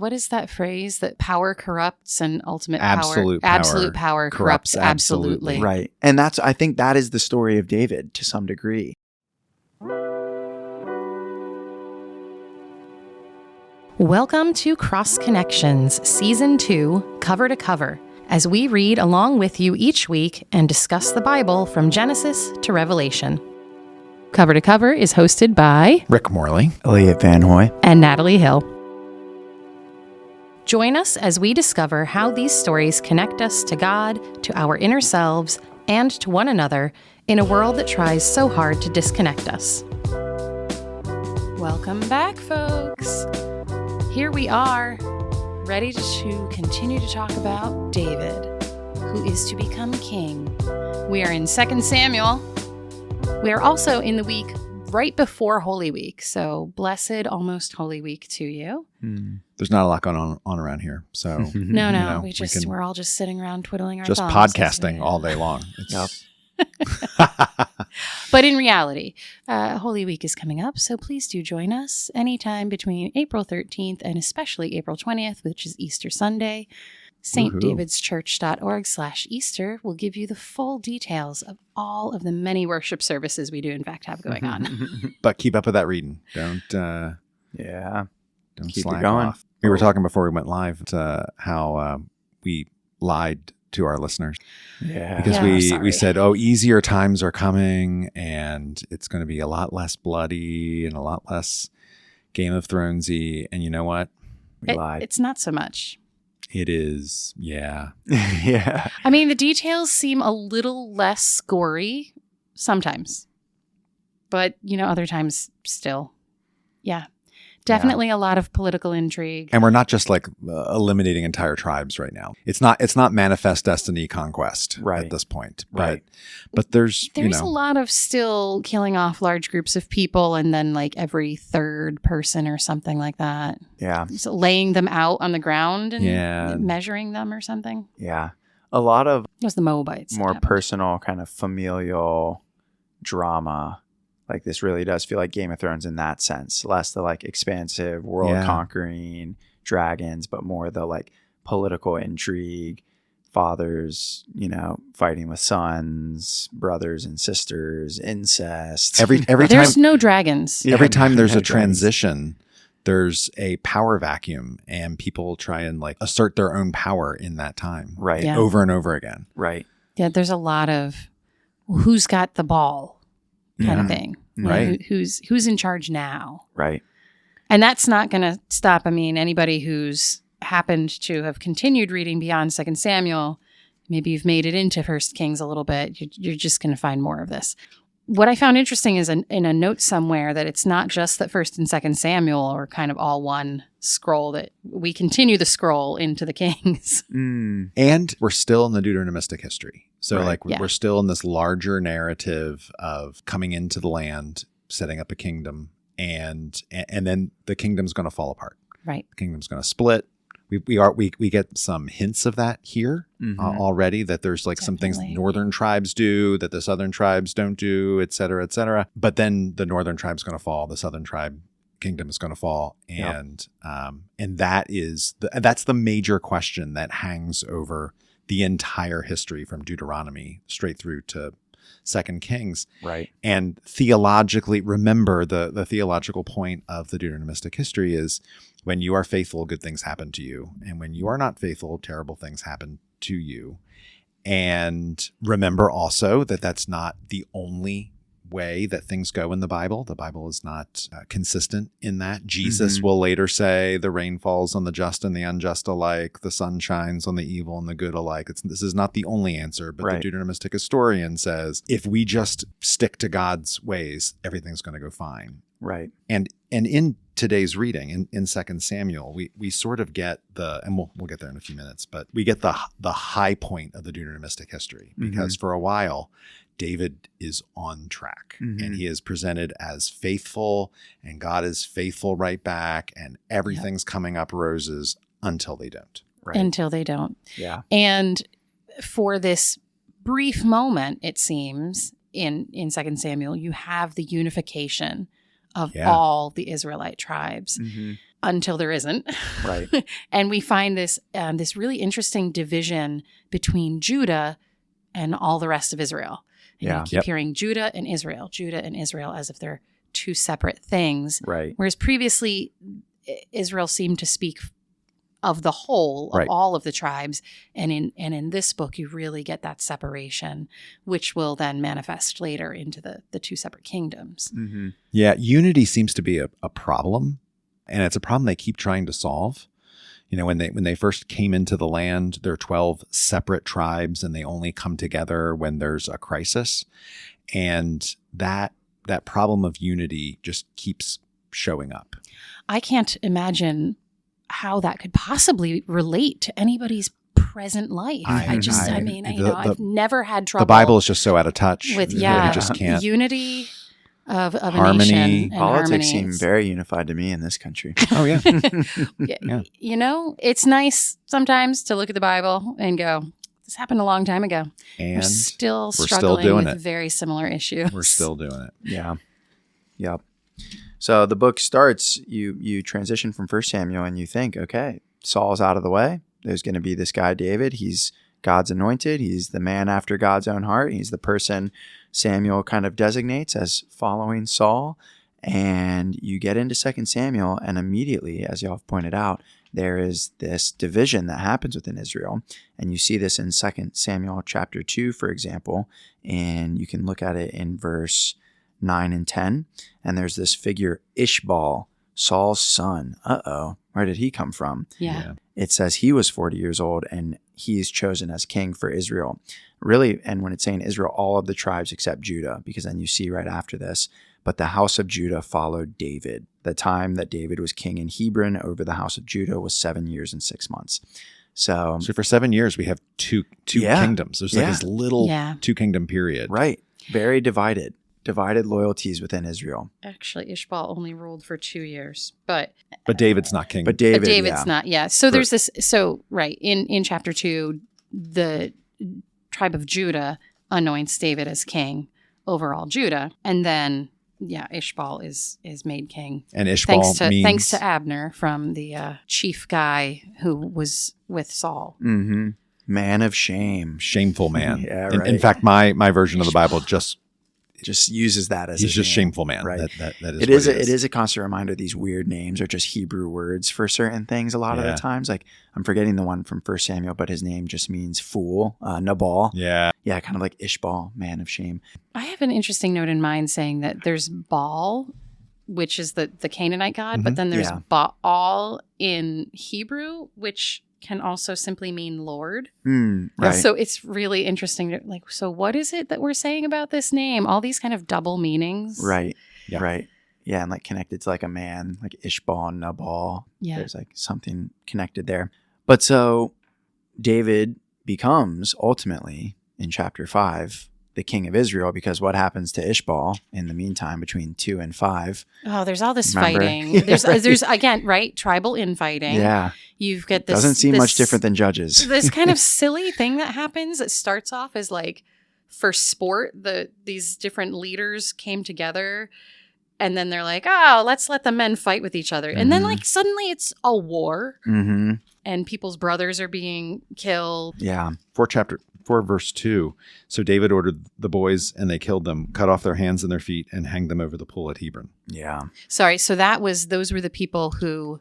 What is that phrase that power corrupts and ultimate absolute power corrupts absolutely. Right. And I think that is the story of David to some degree. Welcome to Cross Connections, Season 2, Cover to Cover, as we read along with you each week and discuss the Bible from Genesis to Revelation. Cover to Cover is hosted by Rick Morley, Elliot VanHoy, and Natalee Hill. Join us as we discover how these stories connect us to God, to our inner selves, and to one another in a world that tries so hard to disconnect us. Welcome back, folks. Here we are, ready to continue to talk about David, who is to become king. We are in 2 Samuel. We are also in the week right before Holy Week, so blessed almost Holy Week to you. There's not a lot going on around here, so No, we're all just sitting around twiddling our just thumbs. podcasting all day long. But in reality, Holy Week is coming up, so please do join us anytime between April 13th and especially April 20th, which is Easter Sunday. stdavidschurch.org/Easter will give you the full details of all of the many worship services we do, in fact, have going on. But keep up with that reading. Don't keep slack it going. off. We were talking before we went live how we lied to our listeners. Yeah. Because Yeah, we said, easier times are coming and it's going to be a lot less bloody and a lot less Game of Thronesy. And you know what? We lied. It's not so much. It is, yeah. Yeah. I mean, the details seem a little less gory sometimes, but, other times still. Yeah. Definitely a lot of political intrigue. And we're not just eliminating entire tribes right now. It's not Manifest Destiny conquest at this point. Right. But there's a lot of still killing off large groups of people and then every third person or something like that. Yeah. So laying them out on the ground and measuring them or something. Yeah. A lot of it was the Moabites. more personal kind of familial drama. This really does feel like Game of Thrones in that sense. Less the expansive world conquering dragons, but more the political intrigue, fathers, fighting with sons, brothers and sisters, incest. Every time there's no dragons. Every time there's a transition, there's a power vacuum and people try and assert their own power in that time. Right. Yeah. Over and over again. Right. Yeah, there's a lot of who's got the ball kind of thing. Right. Who's in charge now? Right. And that's not going to stop. I mean, anybody who's happened to have continued reading beyond 2 Samuel, maybe you've made it into 1 Kings a little bit. You're just going to find more of this. What I found interesting is in a note somewhere that it's not just that 1 and 2 Samuel are kind of all one scroll, that we continue the scroll into the Kings. And we're still in the Deuteronomistic history. So Right. we're still in this larger narrative of coming into the land, setting up a kingdom, and then the kingdom's going to fall apart. Right. The kingdom's going to split. We get some hints of that here already, that there's some things northern tribes do that the southern tribes don't do, et cetera, et cetera. But then the northern tribe's going to fall, the southern tribe kingdom is going to fall, and that's the major question that hangs over the entire history from Deuteronomy straight through to 2 Kings. Right. And theologically, remember the theological point of the Deuteronomistic history is when you are faithful, good things happen to you. And when you are not faithful, terrible things happen to you. And remember also that that's not the only way that things go in the Bible. The Bible is not consistent in that. Jesus will later say the rain falls on the just and the unjust alike, the sun shines on the evil and the good alike. This is not the only answer, but the Deuteronomistic historian says if we just stick to God's ways, everything's going to go fine. Right. And in today's reading in 2 Samuel, we sort of get and we'll get there in a few minutes, but we get the high point of the Deuteronomistic history, because for a while David is on track and he is presented as faithful, and God is faithful right back, and everything's coming up roses until they don't. Right. Until they don't. Yeah. And for this brief moment, it seems, in 2 Samuel, you have the unification of all the Israelite tribes. until there isn't. Right. And we find this really interesting division between Judah and all the rest of Israel. And Yeah. you keep hearing Judah and Israel, as if they're two separate things. Right. Whereas previously, Israel seemed to speak of the whole, of Right. all of the tribes. And in this book, you really get that separation, which will then manifest later into the two separate kingdoms. Mm-hmm. Yeah, unity seems to be a problem, and it's a problem they keep trying to solve. You know, when they first came into the land, there are 12 separate tribes, and they only come together when there's a crisis. And that problem of unity just keeps showing up. I can't imagine how that could possibly relate to anybody's present life. I've never had trouble. The Bible is just so out of touch. with You just can't. unity of Harmony. a nation. And Politics seem harmony. very unified to me in this country. Oh yeah. Yeah. You know, it's nice sometimes to look at the Bible and go, this happened a long time ago. And We're still we're still struggling doing with it. very similar issues. we're still doing it. Yeah. Yep. So the book starts, you transition from 1 Samuel and you think, okay, Saul's out of the way. There's going to be this guy, David. He's God's anointed. He's the man after God's own heart. He's the person Samuel kind of designates as following Saul. And you get into 2 Samuel, and immediately, as y'all have pointed out, there is this division that happens within Israel. And you see this in 2 Samuel chapter 2, for example, and you can look at it in verse 9 and 10. And there's this figure, Ishbal, Saul's son. Where did he come from? Yeah. It says he was 40 years old and he's chosen as king for Israel. Really, and when it's saying Israel, all of the tribes except Judah, because then you see right after this, but the house of Judah followed David. The time that David was king in Hebron over the house of Judah was 7 years and 6 months. So for 7 years, we have two kingdoms. There's like this little 2-kingdom period. Right. Very divided loyalties within Israel. Actually, Ishbal only ruled for 2 years, but David's not king. But David's not. Yeah. So there's this. So right in chapter 2, the tribe of Judah anoints David as king over all Judah, and then Ishbal is made king. And Ishbal means thanks to Abner, from the chief guy who was with Saul. Mm-hmm. Man of shame. Shameful man. Yeah, right. In fact, my version of the Bible just uses that as he's just name. shameful man. Right. That is it is a constant reminder these weird names are just Hebrew words for certain things a lot of the times. Like I'm forgetting the one from 1 Samuel, but his name just means fool, Nabal. Yeah. Yeah, kind of like Ishbal, man of shame. I have an interesting note in mind saying that there's Baal, which is the Canaanite god, but then there's Baal in Hebrew, which can also simply mean Lord. Right. So it's really interesting. So what is it that we're saying about this name? All these kind of double meanings. Right. Yeah. Right. Yeah. And like connected to like a man, like Ishbal and Nabal. Yeah. There's like something connected there. But so David becomes ultimately in chapter 5 the king of Israel, because what happens to Ishbal in the meantime between 2 and 5? Oh, there's all this Remember? fighting. Yeah, there's again, right? Tribal infighting. Yeah. You've got this. Doesn't seem much different than Judges. This kind of silly thing that happens. It starts off as like for sport, these different leaders came together, and then they're like, oh, let's let the men fight with each other. And then like suddenly it's a war, and people's brothers are being killed. Yeah. 4 verse 2. So David ordered the boys, and they killed them, cut off their hands and their feet, and hanged them over the pool at Hebron. Yeah. Sorry. So those were the people who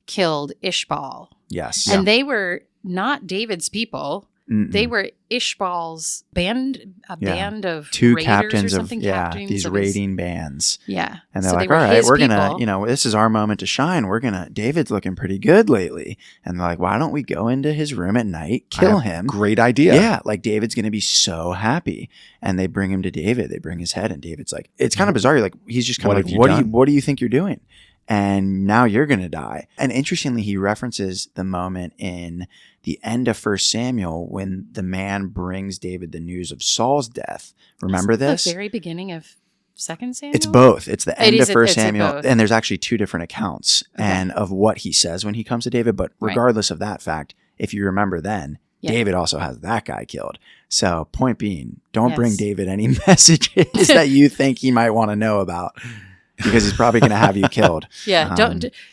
killed Ishbal. Yes. And they were not David's people. They were Ishbal's band, band of two raiders captains or something. Captains these of raiding bands. Yeah. And they're So like, they were all right, his we're people. going to, this is our moment to shine. David's looking pretty good lately. And they're like, why don't we go into his room at night, kill him? Great idea. Yeah. Like David's going to be so happy. And they bring him to David. They bring his head, and David's like, it's kind of bizarre. You're like, he's just kind of like, what do you think you're doing? And now you're going to die. And interestingly, he references the moment in the end of 1 Samuel when the man brings David the news of Saul's death. Remember this? The very beginning of 2 Samuel? It's both. It's the end of 1 Samuel. both. And there's actually 2 different accounts and of what he says when he comes to David. But regardless of that fact, if you remember then, David also has that guy killed. So point being, don't bring David any messages that you think he might want to know about. because he's probably going to have you killed. Yeah,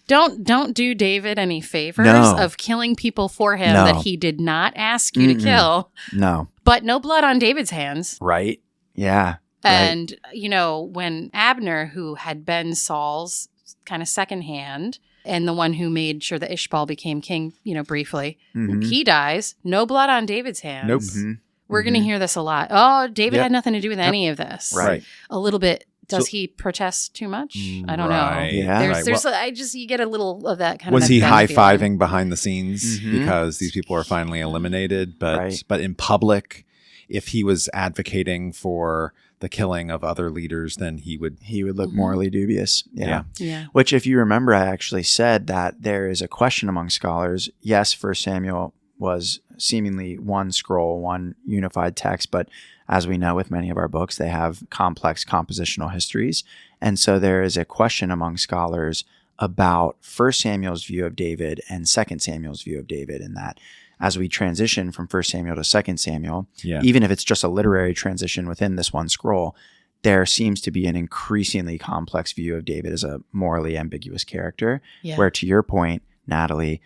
don't do David any favors of killing people for him that he did not ask you to kill. No. But no blood on David's hands. Right. Yeah. And, when Abner, who had been Saul's kind of second hand and the one who made sure that Ishbal became king, briefly, he dies. No blood on David's hands. Nope. Mm-hmm. We're going to hear this a lot. Oh, David had nothing to do with any of this. Right. A little bit. Does he protest too much? I don't know. Yeah. There's you get a little of that kind of. Was he Ben high-fiving feeling. behind the scenes because these people are finally eliminated? But in public, if he was advocating for the killing of other leaders, then he would look morally dubious. Yeah. Which, if you remember, I actually said that there is a question among scholars. Yes, 1 Samuel was seemingly one scroll, one unified text, but as we know with many of our books, they have complex compositional histories. And so there is a question among scholars about 1 Samuel's view of David and 2 Samuel's view of David, in that as we transition from 1 Samuel to 2 Samuel, even if it's just a literary transition within this one scroll, there seems to be an increasingly complex view of David as a morally ambiguous character, where, to your point, Natalie,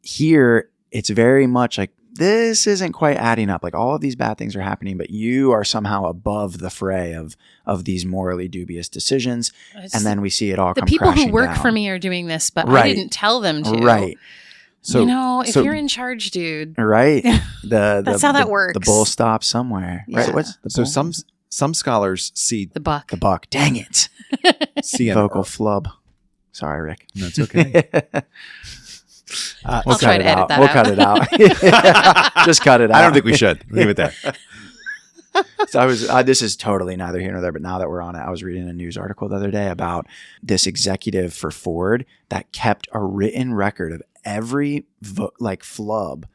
here it's very much like, this isn't quite adding up. Like, all of these bad things are happening, but you are somehow above the fray of these morally dubious decisions. And then we see it all come crashing down. The people who work for me are doing this, but I didn't tell them to. Right. So, if you're in charge, dude. Right. That's how that works. The bull stops somewhere. Yeah. Right. What's the bull? So some scholars see the buck. The buck. Dang it. See vocal flub. Sorry, Rick. That's okay. I'll try to edit that out. We'll cut it out. Just cut it out. I don't think we should. Leave it there. So this is totally neither here nor there, but now that we're on it, I was reading a news article the other day about this executive for Ford that kept a written record of every flub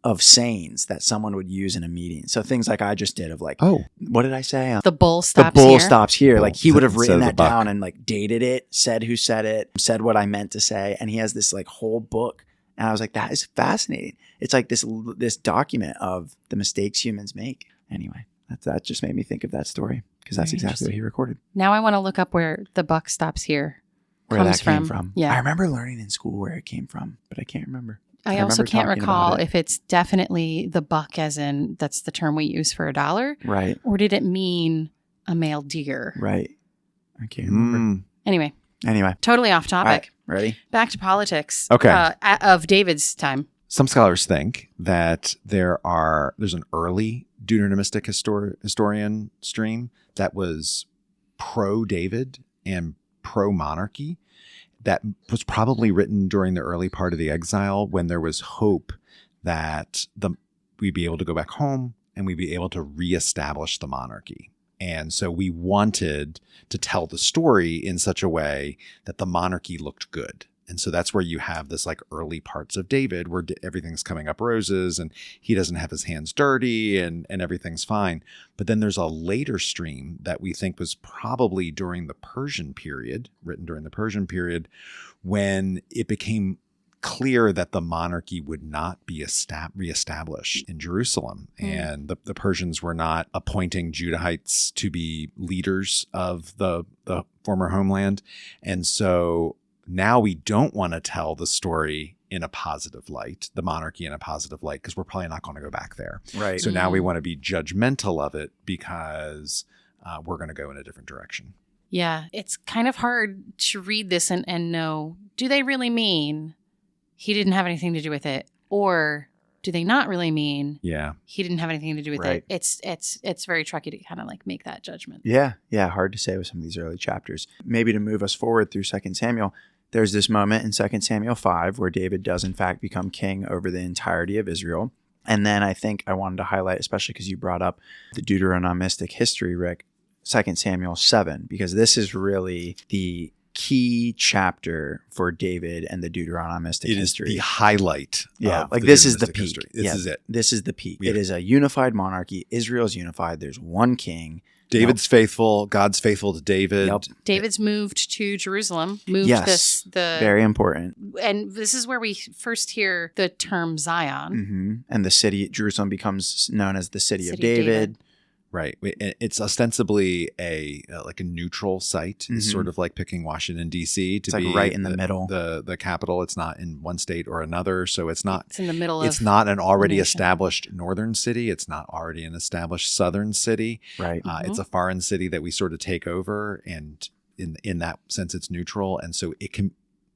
of sayings that someone would use in a meeting. So things like I just did of what did I say? The bull stops here. The bull here. stops here. Like, he would have written that buck down and dated it, said who said it, said what I meant to say. And he has this whole book. And I was like, that is fascinating. It's like this document of the mistakes humans make. Anyway, that just made me think of that story, because that's exactly what he recorded. Now I want to look up where the buck stops here where comes that came from. Yeah. I remember learning in school where it came from, but I can't remember. I also can't recall if it's definitely the buck, as in that's the term we use for $1. Right. Or did it mean a male deer? Right. I can't remember. Anyway. Totally off topic. Right. Ready? Back to politics. Okay. Of David's time. Some scholars think that there's an early Deuteronomistic historian stream that was pro-David and pro-monarchy, that was probably written during the early part of the exile, when there was hope that we'd be able to go back home and we'd be able to reestablish the monarchy. And so we wanted to tell the story in such a way that the monarchy looked good. And so that's where you have this early parts of David where everything's coming up roses and he doesn't have his hands dirty and everything's fine. But then there's a later stream that we think was probably during the Persian period, written during the Persian period, when it became clear that the monarchy would not be reestablished in Jerusalem. And the Persians were not appointing Judahites to be leaders of the former homeland. And so now we don't want to tell the story in a positive light, the monarchy in a positive light, because we're probably not going to go back there. Right. So now we want to be judgmental of it because we're going to go in a different direction. Yeah. It's kind of hard to read this and know, do they really mean he didn't have anything to do with it? Or do they not really mean he didn't have anything to do with it? It's very tricky to kind of make that judgment. Yeah. Hard to say with some of these early chapters. Maybe to move us forward through 2 Samuel, there's this moment in 2 Samuel 5 where David does in fact become king over the entirety of Israel. And then I think I wanted to highlight, especially because you brought up the Deuteronomistic history, Rick, 2 Samuel 7, because this is really the key chapter for David and the Deuteronomistic history. It is the highlight. Yeah, of this is the peak. History. This is it. This is the peak. It is a unified monarchy. Israel is unified. There's one king. David's faithful. God's faithful to David. Yep. David's moved to Jerusalem. Very important. And this is where we first hear the term Zion. Mm-hmm. And the city, Jerusalem, becomes known as the city of David. Right. It's ostensibly like a neutral site. It's sort of like picking Washington, D.C. to be right in the middle. The capital. It's not in one state or another. So it's not. It's in the middle. It's not an already established northern city. It's not already an established southern city. Right. It's a foreign city that we sort of take over, and in that sense, it's neutral. And so it can.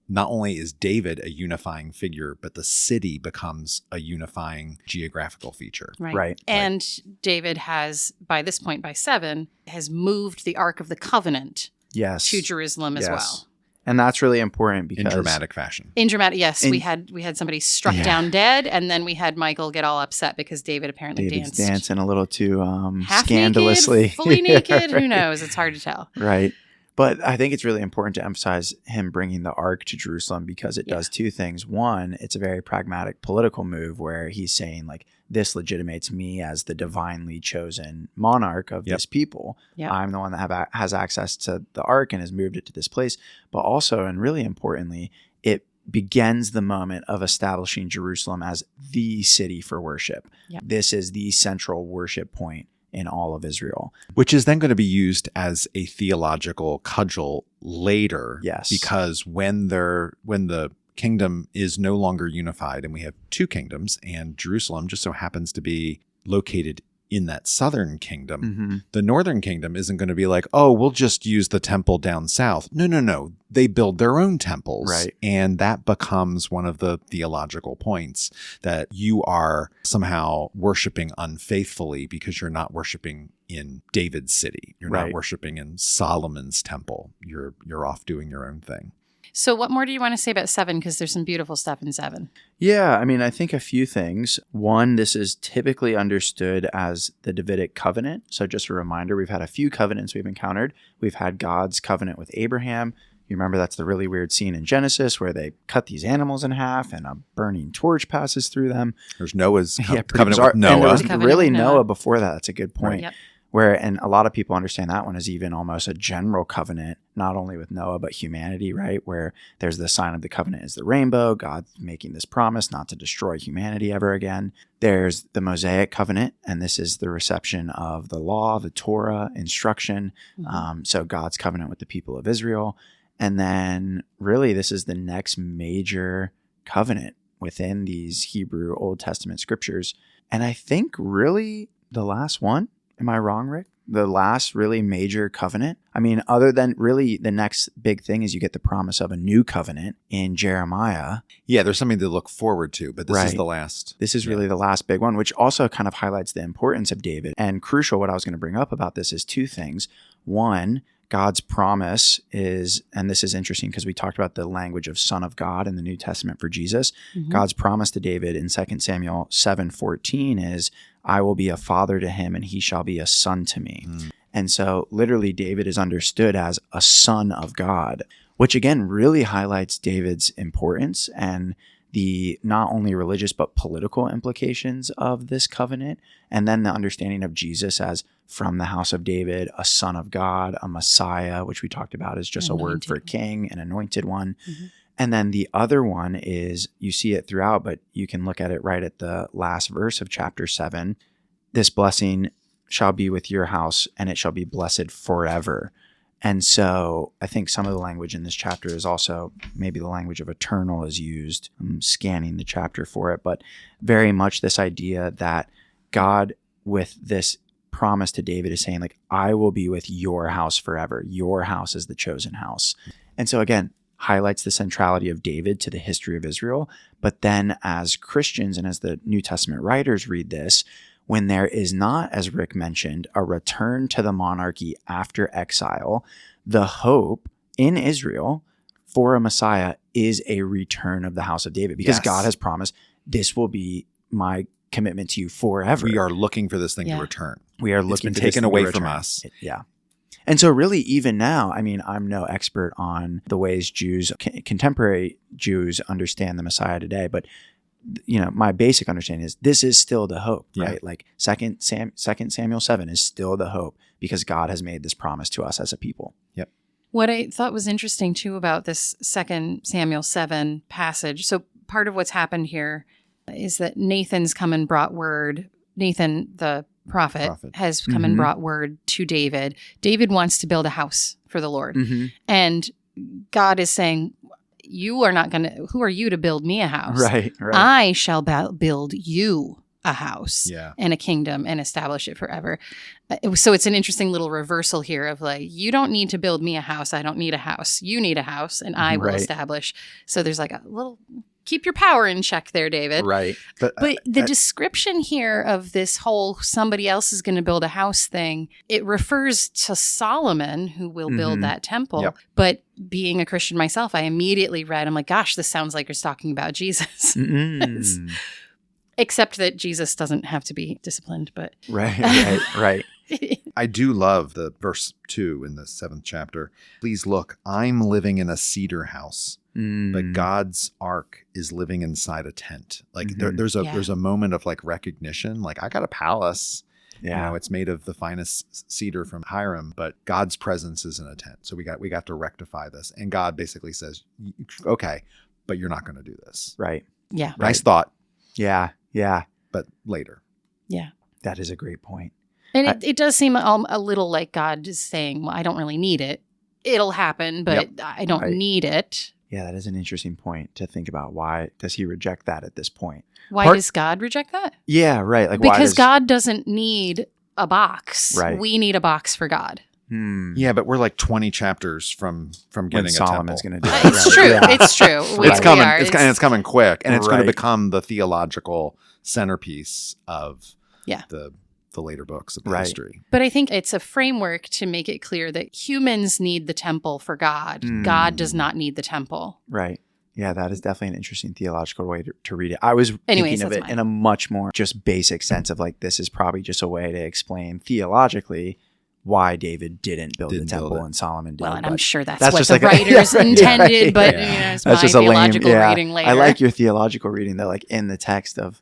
Not only is David a unifying figure, but the city becomes a unifying geographical feature. Right. And David has, by this point, by 7, has moved the Ark of the Covenant to Jerusalem as well. And that's really important because... In dramatic fashion. Yes. We had somebody struck down dead, and then we had Michael get all upset because David apparently danced. Dancing a little too half scandalously. Naked, fully naked, who knows? It's hard to tell. Right. But I think it's really important to emphasize him bringing the ark to Jerusalem because it does two things. One, it's a very pragmatic political move where he's saying, like, this legitimates me as the divinely chosen monarch of this people. I'm the one that has access to the ark and has moved it to this place. But also, and really importantly, it begins the moment of establishing Jerusalem as the city for worship. This is the central worship point in all of Israel. Which is then going to be used as a theological cudgel later. Yes. Because when the kingdom is no longer unified and we have two kingdoms, and Jerusalem just so happens to be located in that southern kingdom, the northern kingdom isn't going to be like, oh, we'll just use the temple down south. No. They build their own temples. Right. And that becomes one of the theological points, that you are somehow worshiping unfaithfully because you're not worshiping in David's city. You're not worshiping in Solomon's temple. You're off doing your own thing. So what more do you want to say about 7? Because there's some beautiful stuff in 7. Yeah, I mean, I think a few things. One, this is typically understood as the Davidic covenant. So just a reminder, we've had a few covenants we've encountered. We've had God's covenant with Abraham. You remember that's the really weird scene in Genesis where they cut these animals in half and a burning torch passes through them. There's Noah's covenant bizarre. with Noah. And there was really Noah before that. That's a good point. Yep. And a lot of people understand that one as even almost a general covenant, not only with Noah, but humanity, right? Where there's the sign of the covenant is the rainbow, God making this promise not to destroy humanity ever again. There's the Mosaic covenant, and this is the reception of the law, the Torah, instruction. So God's covenant with the people of Israel. And then really this is the next major covenant within these Hebrew Old Testament scriptures. And I think really the last one, am I wrong, Rick? The last really major covenant? I mean, other than really the next big thing is you get the promise of a new covenant in Jeremiah. Yeah, there's something to look forward to, but this is the last. This is really the last big one, which also kind of highlights the importance of David. And crucial, what I was going to bring up about this is two things. One, God's promise is, and this is interesting because we talked about the language of Son of God in the New Testament for Jesus. God's promise to David in 2 Samuel 7:14 is, I will be a father to him and he shall be a son to me. And so literally David is understood as a son of God, which again really highlights David's importance and the not only religious but political implications of this covenant. And then the understanding of Jesus as from the house of David, a son of God, a Messiah, which we talked about is just a word for king, an anointed one. And then the other one is, you see it throughout, but you can look at it right at the last verse of chapter 7. This blessing shall be with your house, and it shall be blessed forever. And so I think some of the language in this chapter is also maybe the language of eternal is used. I'm scanning the chapter for it, but very much this idea that God, with this promise to David, is saying, like, I will be with your house forever. Your house is the chosen house. And so again, highlights the centrality of David to the history of Israel. But then as Christians and as the New Testament writers read this, when there is not, as Rick mentioned, a return to the monarchy after exile, the hope in Israel for a Messiah is a return of the house of David, because God has promised, this will be my commitment to you forever. We are looking for this thing to return. We are looking It's for been this taken thing away to from return. us. And so really even now, I mean, I'm no expert on the ways contemporary Jews understand the Messiah today, but you know, my basic understanding is this is still the hope, right? Like 2 Samuel 7 is still the hope because God has made this promise to us as a people. What I thought was interesting too about this 2 Samuel 7 passage. So part of what's happened here is that Nathan's come and brought word. Nathan, the prophet, has come and brought word to David. David wants to build a house for the Lord. And God is saying, you are not going to, who are you to build me a house? Right. I shall build you a house Yeah. and a kingdom and establish it forever. So it's an interesting little reversal here of like, you don't need to build me a house. I don't need a house. You need a house and I will establish. So there's like a little, keep your power in check there, David. Right. But the description here of this whole somebody else is going to build a house thing, it refers to Solomon who will build that temple. Yep. But being a Christian myself, I immediately read, I'm like, gosh, this sounds like it's talking about Jesus. Except that Jesus doesn't have to be disciplined, but Right. I do love the verse 2 in the 7th chapter. Please look, I'm living in a cedar house, but God's ark is living inside a tent. Like there's a moment of like recognition. Like I got a palace. Yeah. You know, it's made of the finest cedar from Hiram, but God's presence is in a tent. So we got to rectify this. And God basically says, okay, but you're not going to do this. Right. yeah. Nice thought, Yeah. but later. Yeah. That is a great point. And it does seem a little like God is saying, well, I don't really need it. It'll happen, but I don't need it. Yeah, that is an interesting point to think about. Why does he reject that at this point? Why does God reject that? Yeah, right. Like because God doesn't need a box. Right. We need a box for God. Yeah, but we're like 20 chapters from getting when a Solomon's temple. going to do it. It's true. Yeah. It's true. It's coming. It's coming quick, and it's going Right. to become the theological centerpiece of the later books of history. But I think it's a framework to make it clear that humans need the temple for God. God does not need the temple. Right. Yeah, that is definitely an interesting theological way to read it. I was Anyways, thinking of it that's in a much more just basic sense of like, this is probably just a way to explain theologically why David didn't build the temple and Solomon did. Well, and I'm sure that's that's what just the like writers intended, but you know, it's that's my just a theological reading later. I like your theological reading though, like in the text of,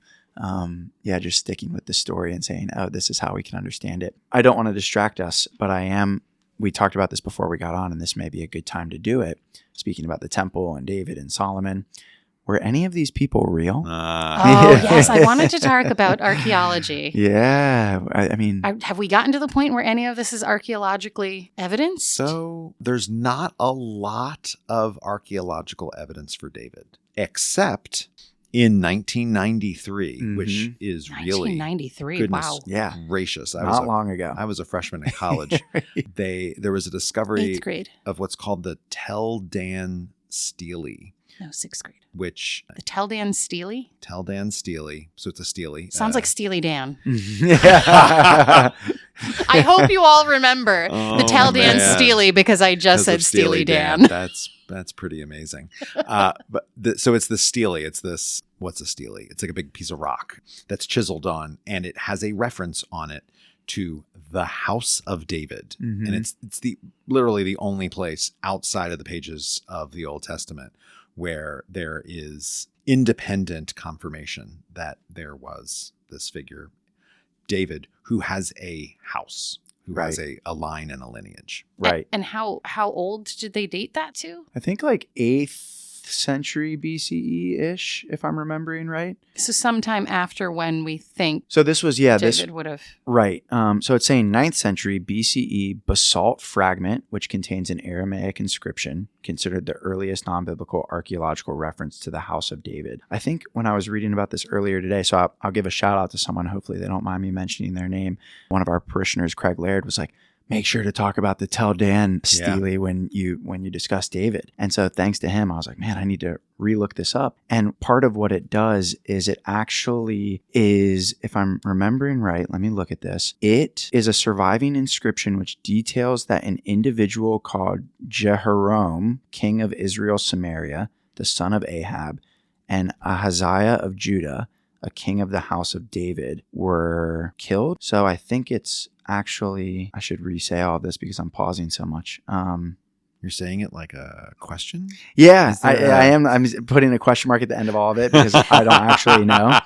just sticking with the story and saying, oh, this is how we can understand it. I don't want to distract us, but we talked about this before we got on, and this may be a good time to do it. Speaking about the temple and David and Solomon, were any of these people real? Yes. I wanted to talk about archaeology. Yeah. I mean, have we gotten to the point where any of this is archaeologically evidenced? So there's not a lot of archaeological evidence for David, except in 1993, which is really 1993. Wow. gracious. Not long ago. I was a freshman in college. There was a discovery 8th grade. of what's called the Tel Dan Stele. No, 6th grade. Which the Tel Dan Stele? Tel Dan Stele. So it's a Stele. Sounds like Steely Dan. Yeah. I hope you all remember the Tel Dan Stele because I just said Steely Dan. That's pretty amazing. So it's the Stele. It's this. What's a Stele? It's like a big piece of rock that's chiseled on, and it has a reference on it to the House of David, and it's literally the only place outside of the pages of the Old Testament where there is independent confirmation that there was this figure, David, who has a house, who has a line and a lineage. Right. And how old did they date that to? I think like 8th century BCE-ish, if I'm remembering right. So sometime after when we think so this was, David would have. Right. So it's saying 9th century BCE basalt fragment, which contains an Aramaic inscription, considered the earliest non-biblical archaeological reference to the House of David. I think when I was reading about this earlier today, so I'll give a shout out to someone, hopefully they don't mind me mentioning their name. One of our parishioners, Craig Laird, was like, make sure to talk about the Tel Dan Stele when you discuss David. And so thanks to him, I was like, man, I need to relook this up. And part of what it does is it actually is, if I'm remembering right, let me look at this. It is a surviving inscription which details that an individual called Jehoram, king of Israel Samaria, the son of Ahab, and Ahaziah of Judah, a king of the house of David, were killed. So I think it's actually, I should re-say all of this because I'm pausing so much. You're saying it like a question? Yeah, I am. I'm putting a question mark at the end of all of it because I don't actually know.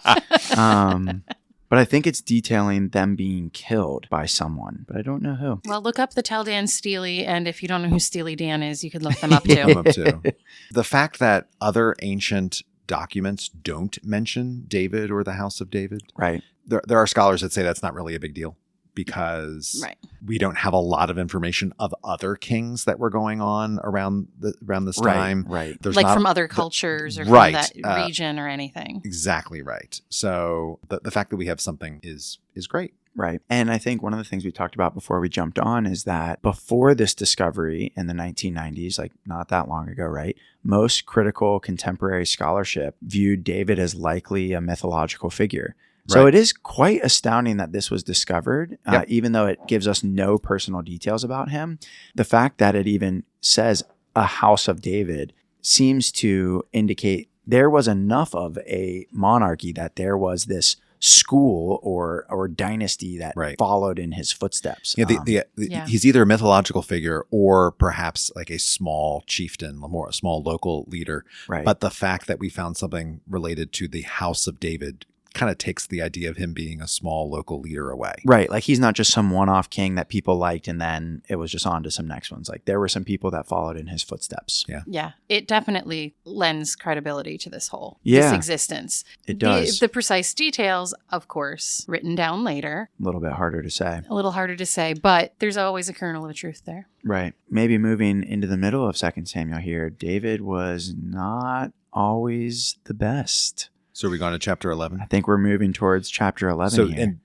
But I think it's detailing them being killed by someone, but I don't know who. Well, look up the Tel Dan Stele, and if you don't know who Steely Dan is, you could look them up too. The fact that other ancient documents don't mention David or the House of David. Right. There are scholars that say that's not really a big deal because we don't have a lot of information of other kings that were going on around this time. Right. There's like not, from other cultures or from that region or anything. Exactly right. So the fact that we have something is great. Right. And I think one of the things we talked about before we jumped on is that before this discovery in the 1990s, like not that long ago, right, most critical contemporary scholarship viewed David as likely a mythological figure. So it is quite astounding that this was discovered, even though it gives us no personal details about him. The fact that it even says a House of David seems to indicate there was enough of a monarchy that there was this school or dynasty that followed in his footsteps. Yeah, he's either a mythological figure or perhaps like a small chieftain, a small local leader. Right. But the fact that we found something related to the House of David kind of takes the idea of him being a small local leader away. Right. Like he's not just some one-off king that people liked and then it was just on to some next ones. Like there were some people that followed in his footsteps. Yeah. Yeah. It definitely lends credibility to this this existence. It does. The precise details, of course, written down later. A little bit harder to say. A little harder to say, but there's always a kernel of truth there. Right. Maybe moving into the middle of 2 Samuel here, David was not always the best. So are we going to chapter 11? I think we're moving towards chapter 11 here.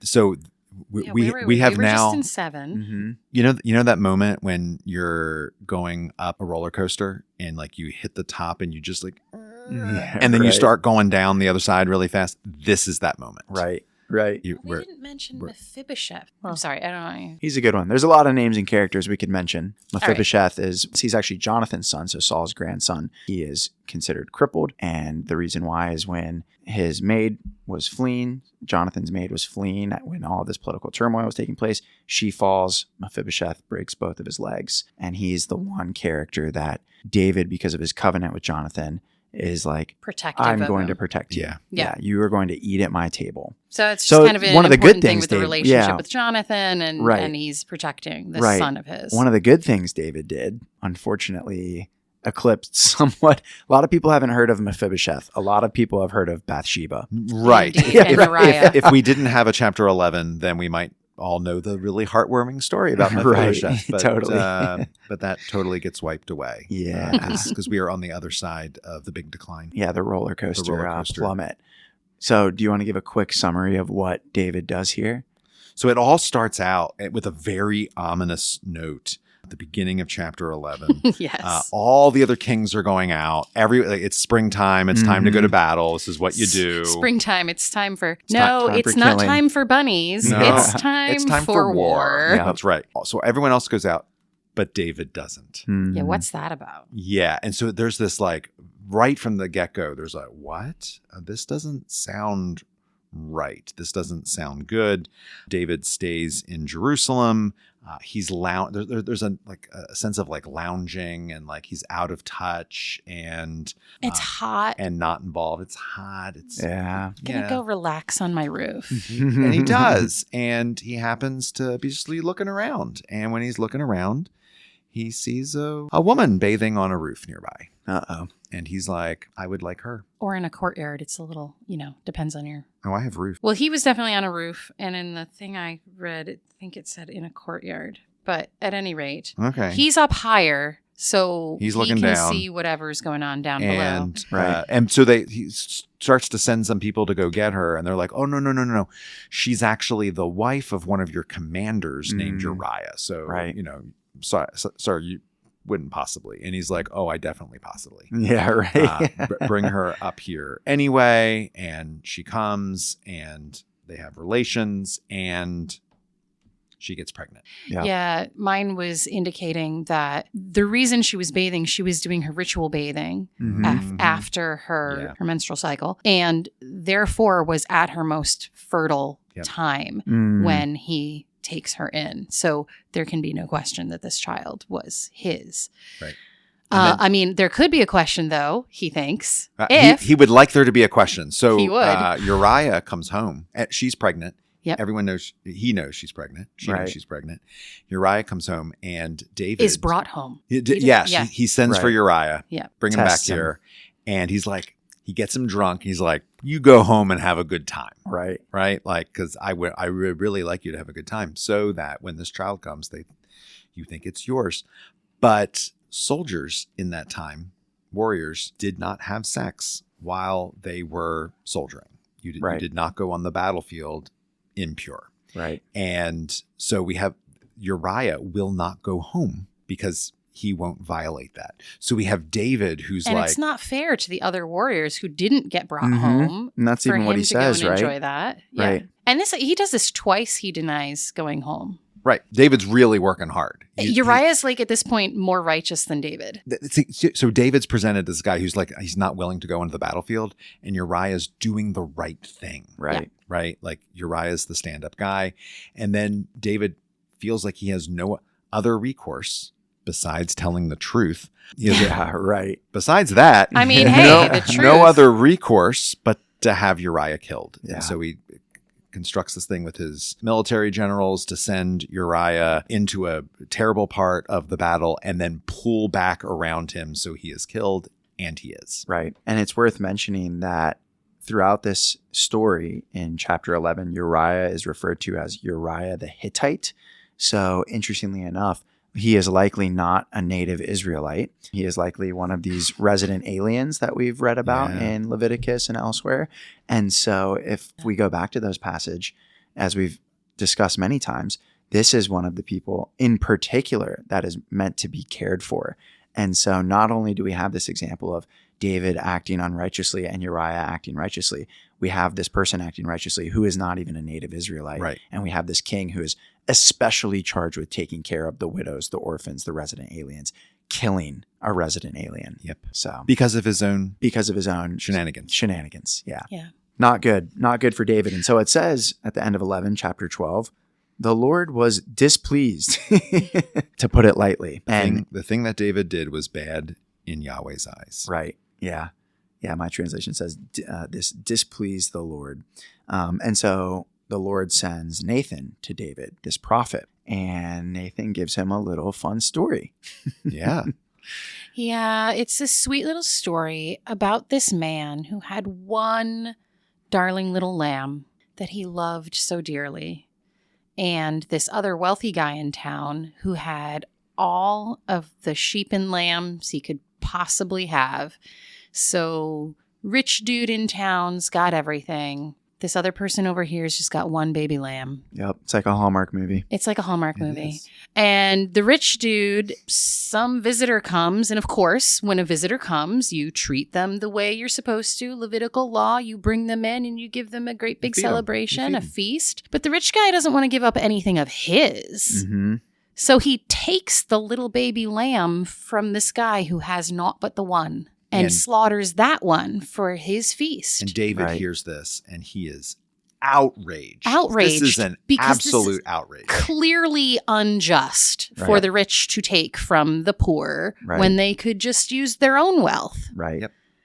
We have now just in 7. Mm-hmm. You know that moment when you're going up a roller coaster and like you hit the top and you just like and then you start going down the other side really fast. This is that moment. Right. We didn't mention Mephibosheth. I'm sorry, I don't know. He's a good one. There's a lot of names and characters we could mention. Mephibosheth he's actually Jonathan's son, so Saul's grandson. He is considered crippled, and the reason why is when his maid was fleeing, Jonathan's maid was fleeing when all this political turmoil was taking place. She falls. Mephibosheth breaks both of his legs, and he's the one character that David, because of his covenant with Jonathan, is like, protective. I'm going to protect you. Yeah. You are going to eat at my table. So it's just kind of one of the good thing things with the relationship with Jonathan, and he's protecting this son of his. One of the good things David did, unfortunately, eclipsed somewhat. A lot of people haven't heard of Mephibosheth. A lot of people have heard of Bathsheba. Right. If we didn't have a chapter 11, then we might all know the really heartwarming story about Mephibosheth. But, totally. But that totally gets wiped away. Yeah. Because we are on the other side of the big decline. Yeah, the roller coaster. Plummet. So do you want to give a quick summary of what David does here? So it all starts out with a very ominous note. The beginning of chapter 11. Yes. All the other kings are going out. It's springtime. It's time to go to battle. This is what you do. Springtime. It's time for... It's not killing. Time for bunnies. No. It's time for war. Yeah, that's right. So everyone else goes out, but David doesn't. Yeah, what's that about? Yeah. And so there's this like, right from the get-go, there's like, what? This doesn't sound right. This doesn't sound good. David stays in Jerusalem. He's there's a sense of like lounging and like he's out of touch and it's hot and not involved. It's hot. I'm gonna go relax on my roof. And he does. And he happens to be just looking around. And when he's looking around, he sees a woman bathing on a roof nearby. Uh-oh. And he's like, I would like her. Or in a courtyard. It's a little, depends on your... Oh, I have roof. Well, he was definitely on a roof. And in the thing I read, I think it said in a courtyard. But at any rate, he's up higher. So he's looking he can down. See whatever's going on down below. Right. And so he starts to send some people to go get her. And they're like, oh, no. She's actually the wife of one of your commanders named Uriah. So, sorry, you wouldn't possibly. And he's like, oh, I definitely possibly. Yeah, right. Bring her up here anyway. And she comes and they have relations and she gets pregnant. Yeah. Mine was indicating that the reason she was bathing, she was doing her ritual bathing after her menstrual cycle, and therefore was at her most fertile time when he takes her in. So there can be no question that this child was his. Right. There could be a question, though, he thinks. He would like there to be a question. So he would. Uriah comes home. She's pregnant. Yep. Everyone knows. He knows she's pregnant. She knows she's pregnant. Uriah comes home and David is brought home. He sends for Uriah. Yeah. Bring him back here. And he's like, He gets him drunk. He's like, you go home and have a good time. Right. Right? Like, because I would really like you to have a good time so that when this child comes, you think it's yours. But soldiers in that time, warriors, did not have sex while they were soldiering. You did not go on the battlefield impure. Right. And so we have Uriah will not go home because he won't violate that. So we have David who's and like... it's not fair to the other warriors who didn't get brought home. And that's even what he says, right? Enjoy that. Yeah. Right. And he does this twice. He denies going home. Right. David's really working hard. Uriah's like at this point more righteous than David. So David's presented as a guy who's like, he's not willing to go into the battlefield, and Uriah's doing the right thing. Right. Yeah. Right. Like Uriah's the stand-up guy. And then David feels like he has no other recourse besides telling the truth. Yeah, right. Besides that, I mean, hey, the truth. No other recourse but to have Uriah killed. Yeah. And so he constructs this thing with his military generals to send Uriah into a terrible part of the battle and then pull back around him so he is killed, and he is. Right. And it's worth mentioning that throughout this story in chapter 11, Uriah is referred to as Uriah the Hittite. So interestingly enough, he is likely not a native Israelite. He is likely one of these resident aliens that we've read about in Leviticus and elsewhere. And so if we go back to those passages, as we've discussed many times, this is one of the people in particular that is meant to be cared for. And so not only do we have this example of David acting unrighteously and Uriah acting righteously, we have this person acting righteously who is not even a native Israelite. Right. And we have this king who is especially charged with taking care of the widows, the orphans, the resident aliens, killing a resident alien. Yep. So Because of his own shenanigans. Yeah. Yeah. Not good for David. And so it says at the end of 11, chapter 12, the Lord was displeased, to put it lightly. The thing that David did was bad in Yahweh's eyes. Right. Yeah. Yeah. My translation says this displeased the Lord. And so the Lord sends Nathan to David, this prophet, and Nathan gives him a little fun story. Yeah. Yeah. It's a sweet little story about this man who had one darling little lamb that he loved so dearly, and this other wealthy guy in town who had all of the sheep and lambs he could possibly have. So rich dude in town's got everything. This other person over here's just got one baby lamb. Yep. It's like a Hallmark movie. It's like a Hallmark movie. Is. And the rich dude, some visitor comes. And of course, when a visitor comes, you treat them the way you're supposed to. Levitical law, you bring them in and you give them a great big celebration, a feast. But the rich guy doesn't want to give up anything of his. Mm-hmm. So he takes the little baby lamb from this guy who has naught but the one. And slaughters that one for his feast. And David hears this, and he is outraged. Outraged. This is an absolute outrage. Clearly unjust for the rich to take from the poor when they could just use their own wealth. Right.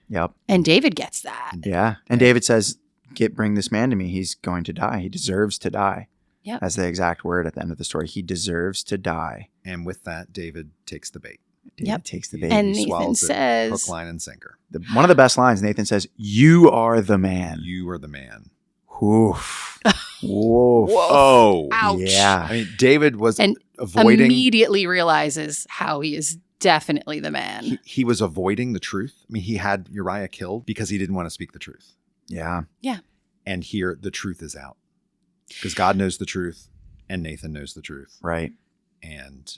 Yep. And David gets that. Yeah. And David says, bring this man to me. He's going to die. He deserves to die. Yep. That's the exact word at the end of the story. He deserves to die. And with that, David takes the bait. David takes the bait. And He Nathan says, hook, line, and sinker. One of the best lines, Nathan says, "You are the man." You are the man. Oof. Whoa. Oh. Ouch. Yeah. I mean, David was and avoiding. Immediately realizes how he is definitely the man. He was avoiding the truth. I mean, he had Uriah killed because he didn't want to speak the truth. Yeah. Yeah. And here, the truth is out. Because God knows the truth, and Nathan knows the truth. Right. And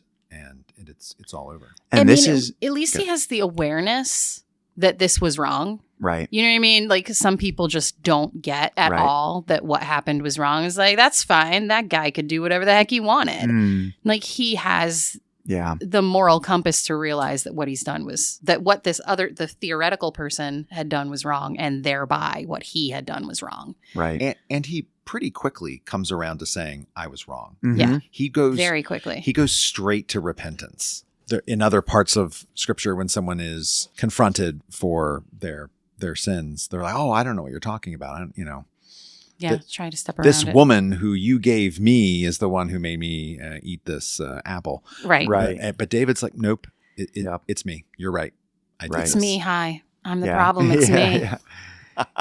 it's all over. And at least he has the awareness that this was wrong. Right. You know what I mean? Like some people just don't get at all that what happened was wrong. It's like, that's fine. That guy could do whatever the heck he wanted. Like he has the moral compass to realize that what he's done was that what the theoretical person had done was wrong, and thereby what he had done was wrong. Right. And he pretty quickly comes around to saying, I was wrong. Mm-hmm. Yeah. He goes very quickly. He goes straight to repentance. In other parts of scripture, when someone is confronted for their sins, they're like, oh, I don't know what you're talking about. Trying to step around this it. woman who you gave me is the one who made me eat this apple. Right. Right. But David's like, nope, it's me. You're right. It's me. Hi. I'm the problem. It's me. Yeah.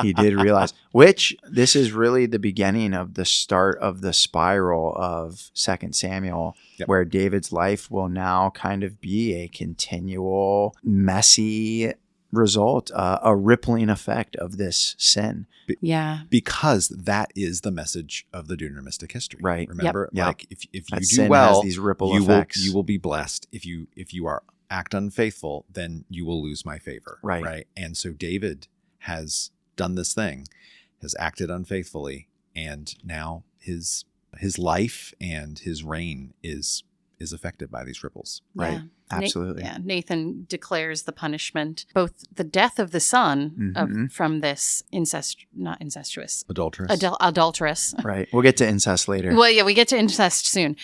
He did realize, which this is really the beginning of the start of the spiral of 2 Samuel, where David's life will now kind of be a continual, messy result, a rippling effect of this sin. Because that is the message of the Deuteronomistic history. Right. Remember, like if you that do sin well, has these ripple effects. You will be blessed. If you are act unfaithful, then you will lose my favor. Right. And so David has done this thing, has acted unfaithfully, and now his life and his reign is affected by these ripples. Right. Absolutely. Nathan declares the punishment, both the death of the son from this adulteress. Right. We'll get to incest later. Well, yeah, we get to incest soon.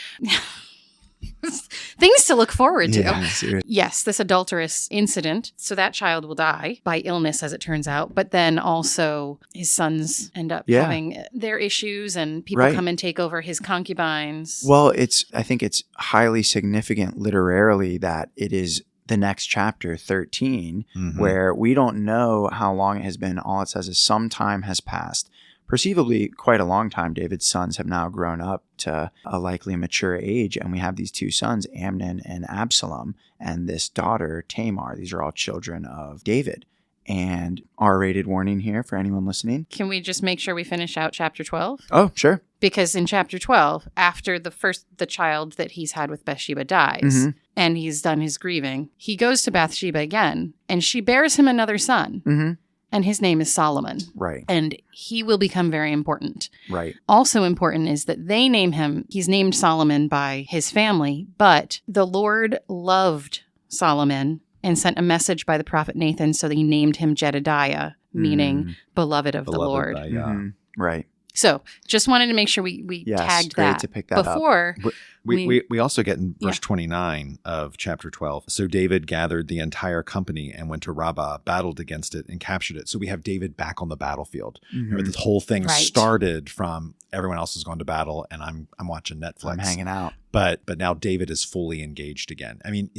Things to look forward to. Yeah, seriously. Yes, this adulterous incident. So that child will die by illness, as it turns out. But then also his sons end up having their issues, and people come and take over his concubines. Well, I think it's highly significant literarily that it is the next chapter, 13, where we don't know how long it has been. All it says is some time has passed. Perceivably quite a long time. David's sons have now grown up to a likely mature age, and we have these two sons, Amnon and Absalom, and this daughter, Tamar. These are all children of David. And R-rated warning here for anyone listening. Can we just make sure we finish out chapter 12? Oh, sure. Because in chapter 12, after the child that he's had with Bathsheba dies, and he's done his grieving, he goes to Bathsheba again, and she bears him another son. And his name is Solomon. Right. And he will become very important. Right. Also important is that they name him, he's named Solomon by his family, but the Lord loved Solomon and sent a message by the prophet Nathan, so that he named him Jedediah, meaning beloved of the Lord. Right. So just wanted to make sure we tagged great that to pick that before. up. We also get in verse 29 of chapter 12. So David gathered the entire company and went to Rabbah, battled against it, and captured it. So we have David back on the battlefield. Remember, this whole thing started from everyone else has gone to battle, and I'm watching Netflix. I'm hanging out. But now David is fully engaged again. I mean,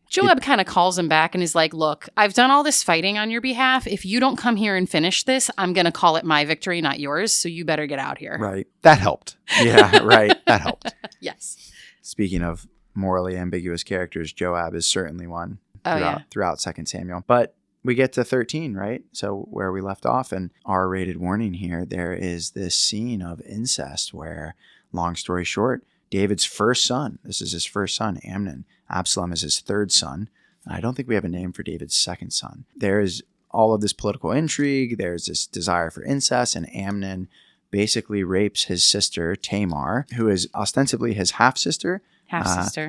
Joab kind of calls him back and is like, look, I've done all this fighting on your behalf. If you don't come here and finish this, I'm going to call it my victory, not yours. So you better get out here. Right. That helped. Yeah, right. That helped. Yes. Speaking of morally ambiguous characters, Joab is certainly one throughout 2 Samuel. But we get to 13, right? So where we left off, and R-rated warning here, there is this scene of incest where, long story short, David's first son, this is his first son, Amnon. Absalom is his third son. I don't think we have a name for David's second son. There is all of this political intrigue. There's this desire for incest, and Amnon basically rapes his sister, Tamar, who is ostensibly his half-sister.